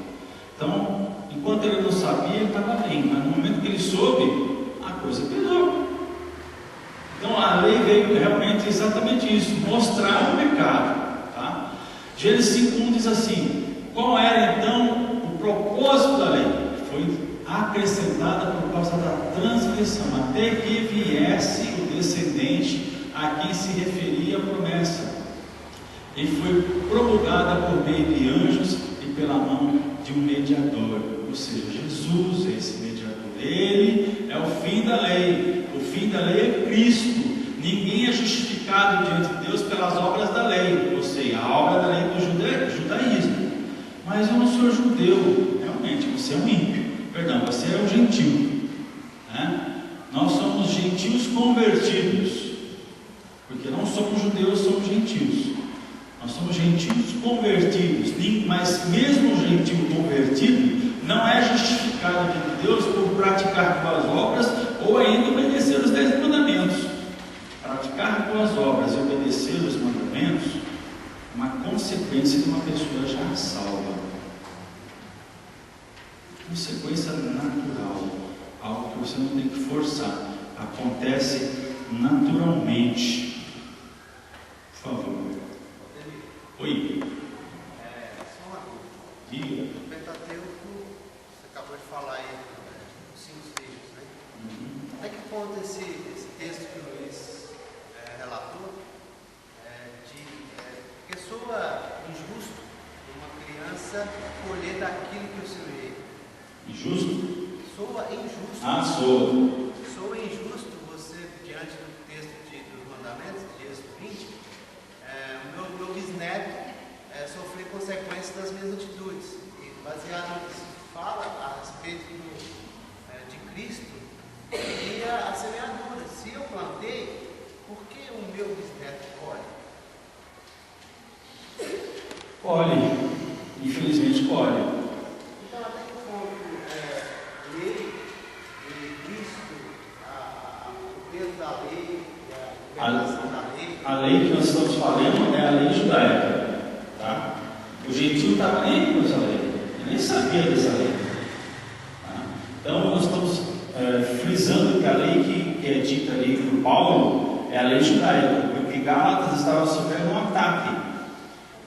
Então, enquanto ele não sabia, ele estava bem, mas no momento que ele soube, a coisa piorou. Então a lei veio realmente exatamente isso, mostrar o pecado. Tá? Gênesis 5:1 diz assim: qual era então o propósito da lei? Foi acrescentada por causa da transgressão, até que viesse o descendente a quem se referia a promessa, e foi promulgada por meio de anjos e pela mão de um mediador, ou seja, Jesus é esse mediador. Ele é o fim da lei. O fim da lei é Cristo. Ninguém é justificado diante de Deus pelas obras da lei, ou seja, a obra da lei do judaísmo. Mas eu não sou judeu, realmente, você é um ímpio. Perdão, você é um gentil, né? Nós somos gentios convertidos, porque não somos judeus, somos gentios. Nós somos gentios convertidos, mas mesmo o gentio convertido não é justificado diante de Deus por praticar boas obras ou ainda obedecer os 10 mandamentos. Praticar boas obras e obedecer os mandamentos é uma consequência de uma pessoa já salva. Consequência natural, algo que você não tem que forçar, acontece naturalmente. Por favor. Oi. Só uma dúvida. Diga. O Pentateuco, você acabou de falar aí, os 5 livros, né? Até que ponto esse texto que o Luiz relatou porque soa injusto uma criança colher daquilo que eu semeei. Injusto? Soa injusto. Soa. Soa injusto você, diante do texto dos mandamentos, de Êxodo 20, o meu bisneto sofrer consequências das minhas atitudes. E baseado no que se fala a respeito de Cristo, e a semeadura. Se eu plantei, por que o meu bisneto colhe? Colhe. Infelizmente colhe. Então, até que ponto lei e Cristo, o peso da lei, a implementação da lei. A lei que nós estamos falando é a lei judaica. Tá? O gentio não estava nem com essa lei, ele nem sabia dessa lei. Tá? Então nós estamos frisando que a lei que é dita ali por Paulo é a lei judaica, porque Gálatas estava sofrendo um ataque.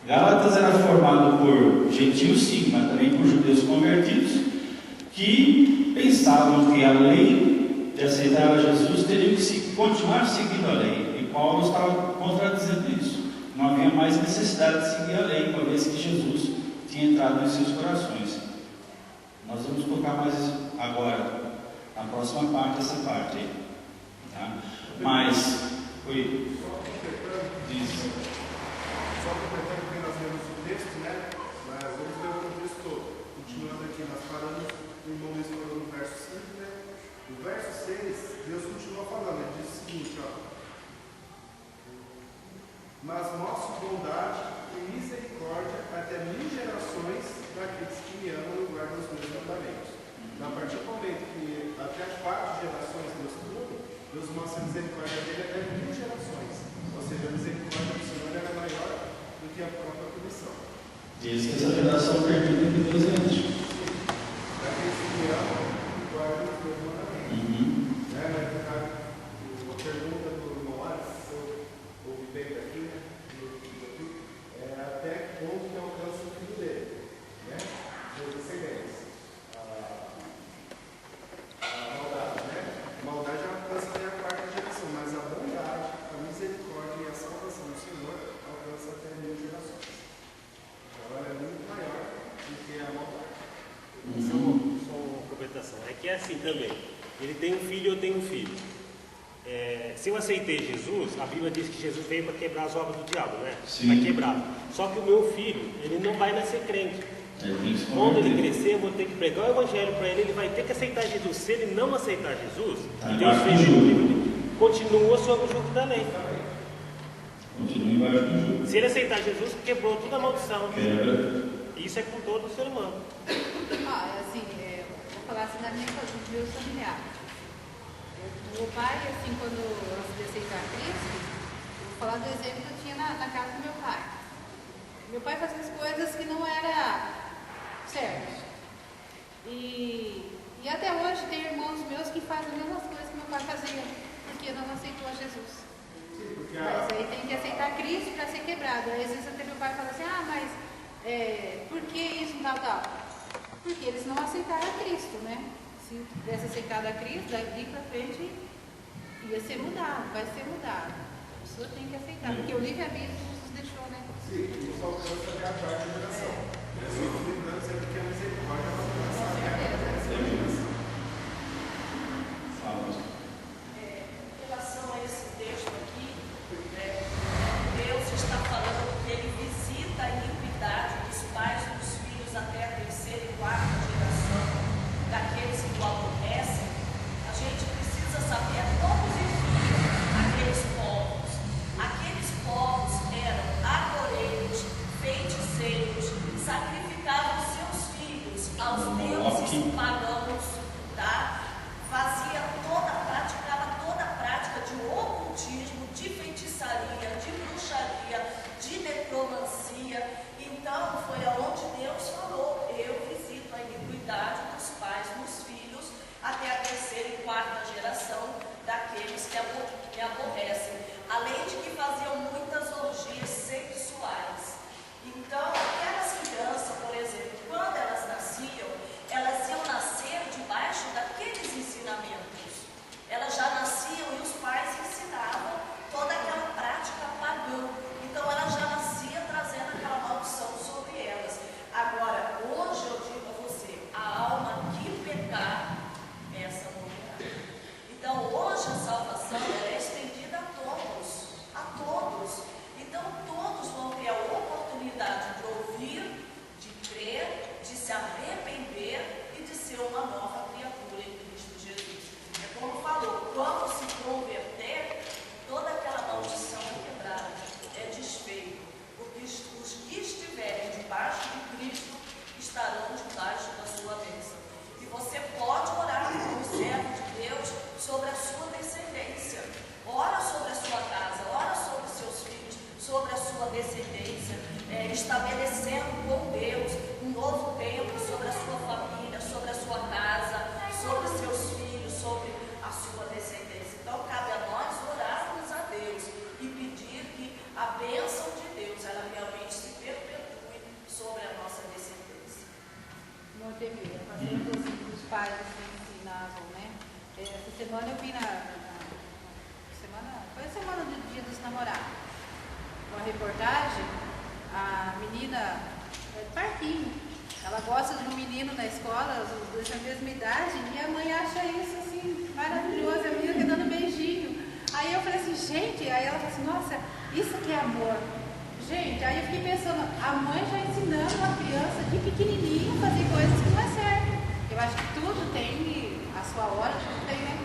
Gálatas era formado por gentios sim, mas também por judeus convertidos, que pensavam que a lei de aceitar a Jesus teria que continuar seguindo a lei. E Paulo estava contradizendo isso. Não havia mais necessidade de seguir a lei, uma vez que Jesus tinha entrado em seus corações. Nós vamos tocar mais agora, na próxima parte dessa parte aí. Tá? Mas, oi. Diz. Só completando que nós lemos o texto, né? Mas vamos ler o contexto todo. Continuando aqui, nós paramos, o irmão Luiz falou no verso 5, né? No verso 6, Deus continua falando, ele diz o seguinte, ó. Mas mostro bondade e misericórdia até 1000 gerações daqueles que me amam e guardam os meus mandamentos. Então, a partir do momento que até 4 gerações Deus cumpre, Deus mostra a misericórdia dele até 1000 gerações. Ou seja, a misericórdia do Senhor é maior do que a própria punição. Diz que essa geração perdida que Deus é antes. Daqueles que me amam e guardam os meus mandamentos. A pergunta do irmão Alex, se eu ouvi bem daqui, né? Até que ponto que alcança o filho dele, né? Seus descendentes. A maldade, né? A maldade alcança até a 4ª geração, mas a bondade, a misericórdia e a salvação do Senhor alcança até 1000 gerações. Então ela é muito maior do que a maldade. Só uma complementação. É que é assim também. Ele tem um filho, eu tenho um filho. Se eu aceitei Jesus, a Bíblia diz que Jesus veio para quebrar as obras do diabo, né? Para quebrar. Só que o meu filho, ele não vai nascer crente. Quando ele crescer, eu vou ter que pregar o evangelho para ele vai ter que aceitar Jesus. Se ele não aceitar Jesus, Deus fez continua sob o jugo da lei. Continua embaixo do jugo. Se ele aceitar Jesus, quebrou toda a maldição. Quebra. Isso é com todo ser humano. Vou falar assim dos meus familiares. Meu pai, assim, quando eu resolvi aceitar Cristo, eu vou falar do exemplo que eu tinha na casa do meu pai. Meu pai fazia as coisas que não era certo. E até hoje tem irmãos meus que fazem as mesmas coisas que meu pai fazia, porque não aceitou a Jesus. porque Mas aí tem que aceitar Cristo para ser quebrado. Aí às vezes até meu pai fala assim, mas por que isso, tal? Porque eles não aceitaram a Cristo, né? Se tivesse aceitado a Cristo, daqui para frente ia ser mudado, vai ser mudado. A pessoa tem que aceitar, porque o livre-arbítrio Jesus deixou, né? sim, isso alcança até a quarta geração. Sempre lembrando sempre que a misericórdia vai alcançar até a quarta geração. Fala, pastor. Em relação a esse texto aqui, Deus está falando que Ele visita a iniquidade dos pais e dos filhos até a terceira e quarta geração daqueles que o aborrecem. A gente precisa saber como viviam aqueles povos. Aqueles povos eram agoreiros, feiticeiros, sacrificavam seus filhos aos deuses pagãos, tá? Praticava toda a prática de ocultismo, de feitiçaria, de bruxaria, de necromancia. Então foi aonde Deus falou: eu visito a iniquidade dos pais nos filhos até a terceira e quarta geração daqueles que aborrecem, além de que faziam muitas orgias sexuais. Então aquelas crianças, por exemplo, quando elas nasciam, elas iam nascer debaixo daqueles ensinamentos. Elas já nasciam e os pais ensinavam toda aquela prática pagã. Então ela já nascia trazendo aquela maldição sobre elas. Agora, hoje eu digo a você, a alma que pecar, essa morrerá. Então hoje a salvação ela é estendida a todos. A todos. Então todos vão ter a oportunidade de ouvir, de crer, de se arrepender e de ser uma nova criatura em Cristo Jesus. É como falou, quando se converter, toda aquela maldição é quebrada, é desfeito, porque os que estiverem debaixo de Cristo estarão debaixo da sua bênção. E você pode orar como servo de Deus sobre a sua descendência. Ora sobre a sua casa, ora sobre os seus filhos, sobre a sua descendência, estabelecendo com Deus um novo tempo sobre a sua família, sobre a sua casa, sobre os seus filhos, sobre a sua descendência. Então cabe a nós orarmos a Deus e pedir que a bênção de Deus ela realmente se perpetue sobre a nossa descendência. Não teve, fazendo os pais ensinavam, né? Essa semana eu vi foi a semana do Dia dos Namorados, uma reportagem, a menina é do parquinho, ela gosta de um menino na escola, os dois têm a mesma idade, e a mãe acha isso assim, maravilhoso, a menina que dando beijinho. Aí eu falei assim, gente, aí ela falou assim, nossa, isso que é amor. Gente, aí eu fiquei pensando, a mãe já ensinando a criança de pequenininho a fazer coisas que não é certo. Eu acho que tudo tem a sua hora, tudo tem, né,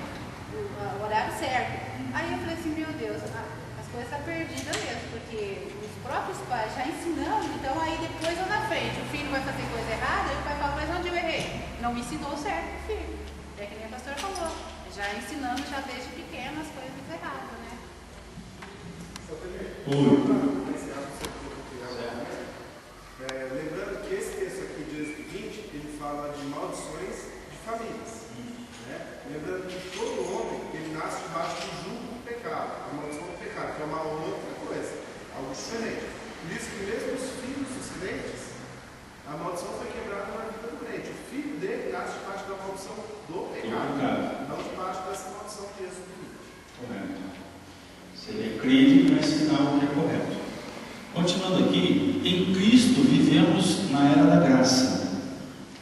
o horário certo. Aí eu falei assim, meu Deus, as coisas estão perdidas mesmo, porque os próprios pais já ensinando, então aí depois lá na frente, o filho vai fazer coisa errada, e o pai fala, mas onde eu errei? Não me ensinou certo, filho. É que nem a pastora falou, já ensinando já desde pequeno as coisas erradas, né? Lembrando que esse texto aqui de Êxodo 20, ele fala de maldições de famílias. Né? Lembrando que todo homem, ele nasce debaixo do jugo do pecado, a maldição do pecado, que é uma outra coisa, algo diferente. Por isso que mesmo os filhos dos crentes, a maldição foi quebrada na vida do crente. O filho dele nasce debaixo da maldição do pecado, não debaixo dessa maldição de Êxodo 20. Correto. Se ele é crente, vai ensinar o que é correto. Continuando aqui, em Cristo vivemos na era da graça.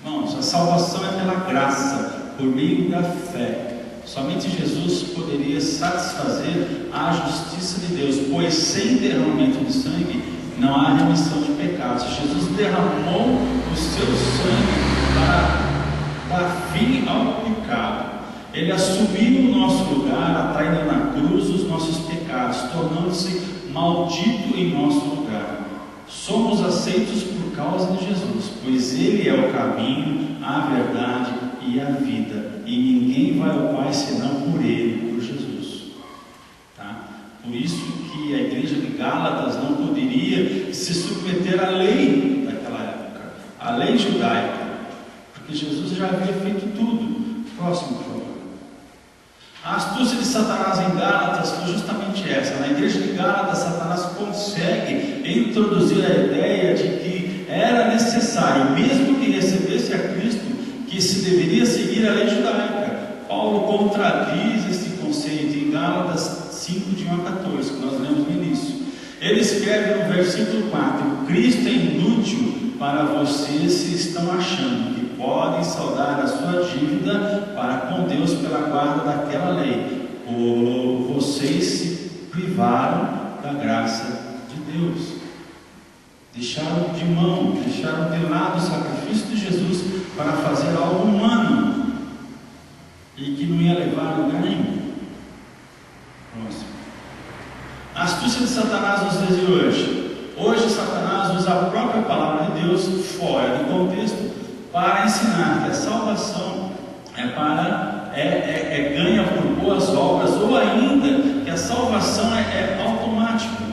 Irmãos, a salvação é pela graça, por meio da fé. Somente Jesus poderia satisfazer a justiça de Deus, pois sem derramamento de sangue não há remissão de pecados. Jesus derramou o seu sangue para dar fim ao pecado. Ele assumiu o nosso lugar, atraindo na cruz os nossos pecados, tornando-se maldito em nosso lugar. Somos aceitos por causa de Jesus, pois Ele é o caminho, a verdade e a vida, e ninguém vai ao Pai senão por Ele, por Jesus. Tá? Por isso que a igreja de Gálatas não poderia se submeter à lei daquela época, à lei judaica, porque Jesus já havia feito tudo. Próximo, por favor. As astúcia de Satanás em Gálatas foi justamente essa. Na igreja de Gálatas, Satanás consegue introduzir a ideia de que era necessário, mesmo que recebesse a Cristo, que se deveria seguir a lei judaica. Paulo contradiz esse conceito em Gálatas 5, de 1 a 14, que nós lemos no início. Ele escreve no versículo 4: Cristo é inútil para vocês se estão achando que podem saldar a sua dívida para com Deus pela guarda daquela lei, ou vocês se privaram da graça de Deus, deixaram de mão, deixaram de lado o sacrifício de Jesus para fazer algo humano e que não ia levar a lugar nenhum. Próximo. A astúcia de Satanás nos dias de hoje. Hoje Satanás usa a própria palavra de Deus fora do contexto para ensinar que a salvação é ganha por boas obras, ou ainda que a salvação é automática.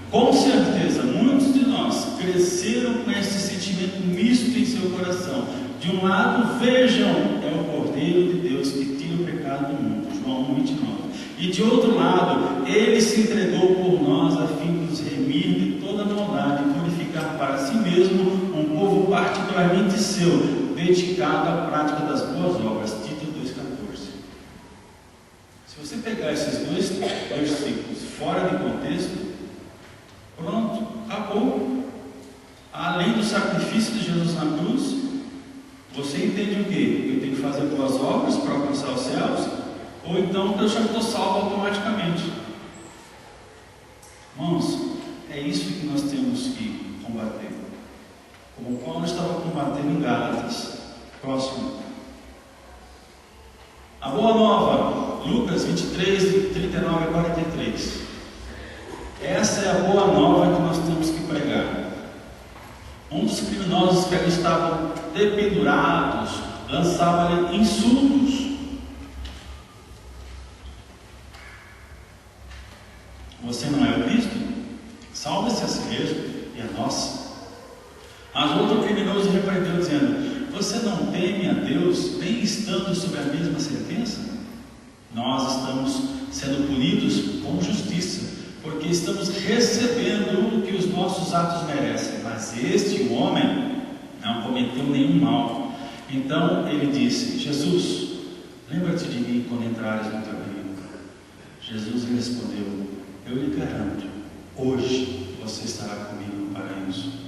Com certeza, muitos de nós cresceram com esse sentimento misto em seu coração. De um lado, vejam, é o Cordeiro de Deus que tira o pecado do mundo, João 1,29. E de outro lado, Ele se entregou por nós a fim de nos remir de toda maldade e purificar para si mesmo um povo particularmente seu, dedicado à prática das boas obras. Tito 2,14. Se você pegar esses dois versículos fora de contexto, pronto, acabou. Além do sacrifício de Jesus na cruz, você entende o quê? Eu tenho que fazer boas obras para alcançar os céus? Ou então eu já estou salvo automaticamente? Irmãos, é isso que nós temos que combater. Como Paulo estava combatendo em Gálatas. Próximo. A boa nova, Lucas 23, 39 a 43. Essa é a boa nova que nós temos que pregar. Um dos criminosos que ali estavam dependurados lançava-lhe insultos. Você não é o Cristo? Salve-se a si mesmo e a nós. Mas outro criminoso repreendeu, dizendo: você não teme a Deus, nem estando sob a mesma sentença? Nós estamos sendo punidos com justiça, porque estamos recebendo o que os nossos atos merecem. Mas este homem não cometeu nenhum mal. Então ele disse: Jesus, lembra-te de mim quando entrares no teu reino. Jesus lhe respondeu: eu lhe garanto, hoje você estará comigo no paraíso.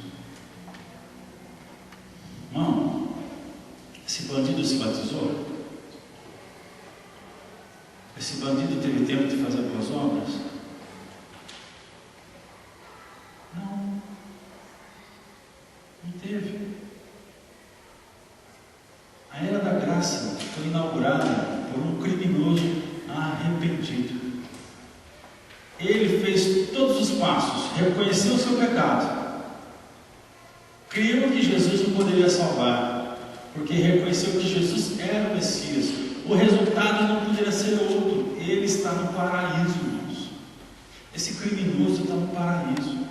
Irmão, esse bandido se batizou? Esse bandido teve tempo de fazer boas obras? Não. Não teve. A era da graça foi inaugurada por um criminoso arrependido. Ele fez todos os passos, reconheceu o seu pecado, creu que Jesus o poderia salvar, porque reconheceu que Jesus era o Messias. O resultado não poderia ser outro. Ele está no paraíso, irmãos. Esse criminoso está no paraíso.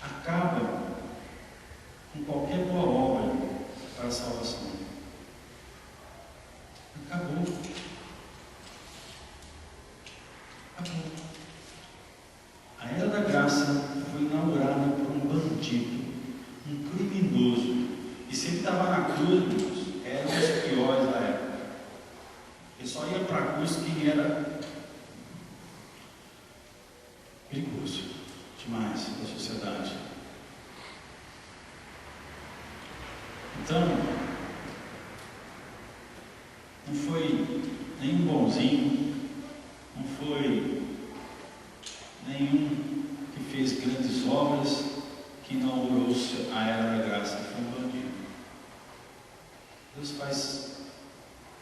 Acaba com qualquer boa obra para a salvação. Acabou. Acabou. A era da graça foi inaugurada por um bandido, um criminoso. E se ele estava na cruz, eram os piores da época. Ele só ia para a cruz quem era perigoso demais da sociedade. Então, não foi nenhum bonzinho, não foi nenhum que fez grandes obras que inaugurou a era da graça. Foi um bandido. Deus faz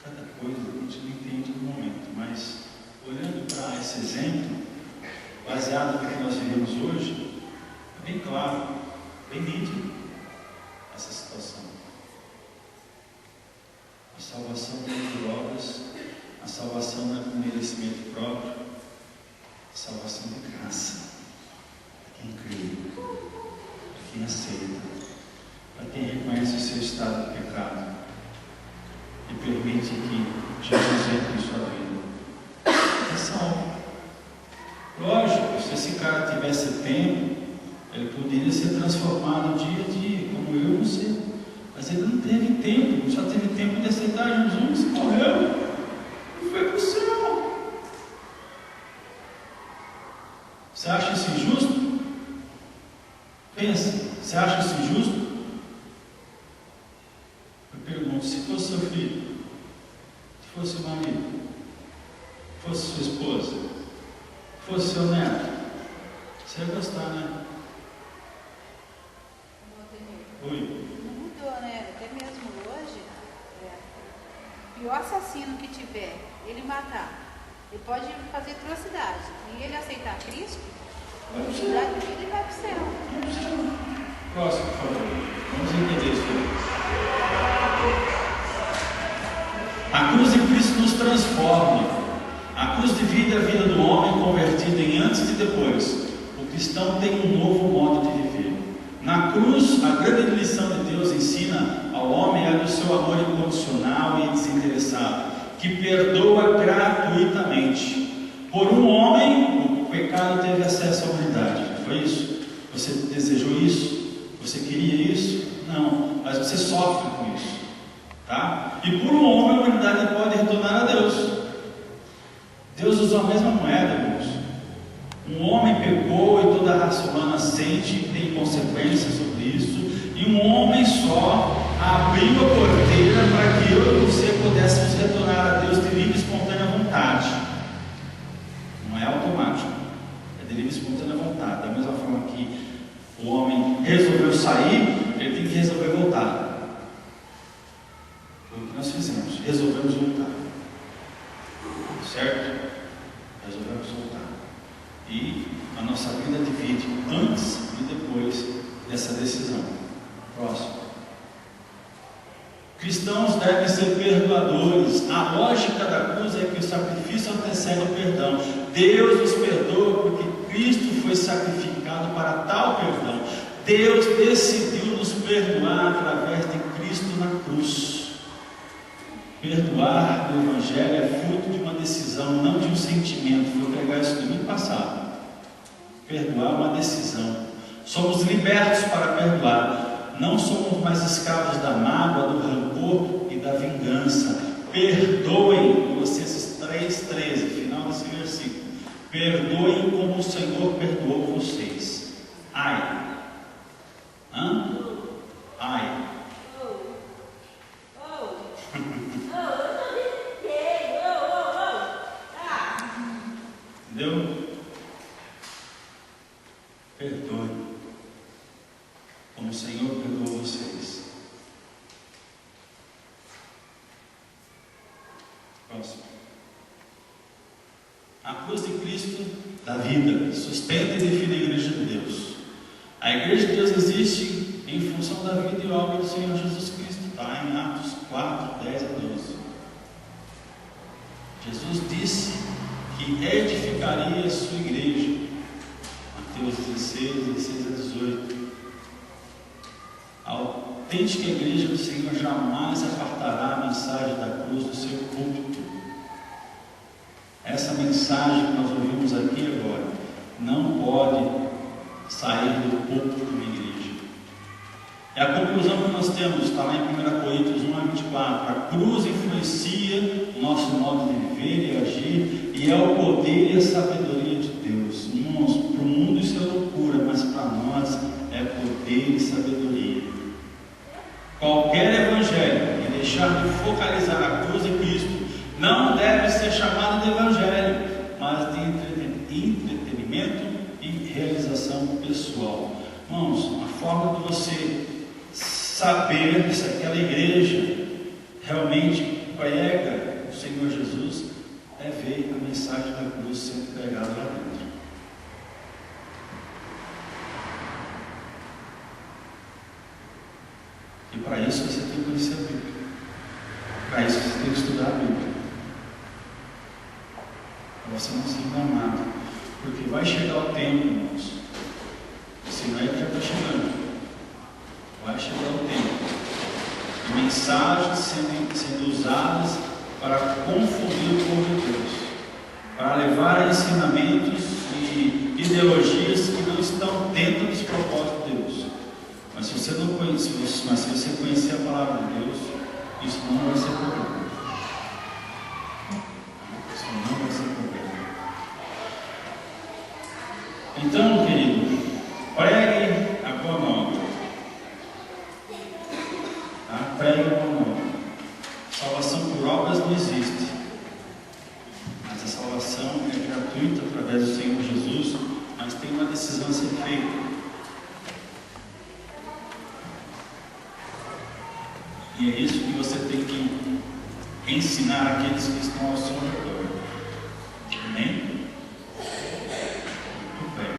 cada coisa que a gente não entende no momento, mas olhando para esse exemplo, baseado no que nós vivemos hoje, é bem claro, bem nítido essa situação. A salvação não é por obras, a salvação não é por merecimento próprio, a salvação é graça, para quem crê, para quem aceita, para quem reconhece o seu estado de pecado e permite que Jesus tivesse tempo, ele poderia ser transformado dia a dia, como eu e você. Mas ele não teve tempo, ele só teve tempo de aceitar Jesus, morreu e foi para o céu. Você acha isso injusto? Pensa, você acha isso injusto? Eu pergunto, se fosse seu filho, se fosse seu marido, fosse sua esposa, fosse seu neto, você ia gostar, né? Oi. Não mudou, né? Até mesmo hoje, o pior assassino que tiver, ele matar, ele pode fazer atrocidade. E ele aceitar Cristo, a oportunidade de vida, ele vai para o céu. Próximo, por favor. Vamos entender isso aí. A cruz de Cristo nos transforma. A cruz divide a vida do homem convertido em antes e depois. O cristão tem um novo modo de viver. Na cruz, a grande lição de Deus ensina ao homem é do seu amor incondicional e desinteressado, que perdoa gratuitamente. Por um homem, o pecado teve acesso à humanidade. Foi isso? Você desejou isso? Você queria isso? Não, mas você sofre com isso. Tá? E por um homem, a humanidade pode retornar a Deus. Deus usou a mesma moeda, irmãos. Um homem pecou e toda a raça humana sente e tem consequências sobre isso. E um homem só abriu a porteira para que eu e você pudéssemos retornar a Deus de livre e espontânea vontade. Não é automático, é de livre e espontânea vontade. Da mesma forma que o homem resolveu sair, ele tem que resolver voltar. Foi o que nós fizemos, resolvemos voltar. Certo? Resolvemos voltar. E a nossa vida divide antes e depois dessa decisão. Próximo. Cristãos devem ser perdoadores. A lógica da cruz é que o sacrifício antecede o perdão. Deus nos perdoa porque Cristo foi sacrificado para tal perdão. Deus decidiu nos perdoar através de Cristo na cruz. Perdoar no Evangelho é fruto de uma decisão, não de um sentimento. Vou pregar isso domingo passado. Perdoar é uma decisão. Somos libertos para perdoar. Não somos mais escravos da mágoa, do rancor e da vingança. Perdoem, Colossenses 3,13, final desse versículo. Perdoem como o Senhor perdoou vocês. Ai. Ai. Entendeu? Perdoe como o Senhor perdoou vocês. Próximo. A cruz de Cristo da vida sustenta e define a igreja de Deus. A igreja de Deus existe em função da vida e obra do Senhor Jesus Cristo. Está em Atos 4, 10 a 12. Jesus disse que edificaria a sua igreja. Mateus 16, 16 a 18. A autêntica igreja do Senhor jamais apartará a mensagem da cruz do seu púlpito. Essa mensagem que nós ouvimos aqui agora não pode sair do púlpito de uma igreja. É a conclusão que nós temos, está lá em 1 Coríntios 1 a 24. A cruz influencia o nosso modo de viver e agir, e é o poder e a sabedoria de Deus. Irmãos, para o mundo isso é loucura, mas para nós é poder e sabedoria. Qualquer evangelho que deixar de focalizar a cruz de Cristo não deve ser chamado de evangelho, mas de entretenimento e realização pessoal. Irmãos, a forma de você saber se aquela igreja realmente prega o Senhor Jesus é ver a mensagem da cruz sendo pregada lá dentro. E para isso você tem que conhecer a Bíblia. Para isso você tem que estudar a Bíblia. Para você não ser enganado. Porque vai chegar o tempo, irmãos. Se não é que já está chegando. Vai chegar o tempo de mensagens sendo usadas para confundir o povo de Deus, para levar a ensinamentos e ideologias que não estão dentro dos propósitos de Deus. Mas se você não conhece, mas se você conhecer a palavra de Deus, isso não vai ser problema. Isso não vai ser problema. Então, querido, pregue a boa nova. Tá? Pregue a boa nova. Salvação por obras não existe. Mas a salvação é gratuita através do Senhor Jesus, mas tem uma decisão a ser feita. E é isso que você tem que ensinar aqueles que estão ao seu redor.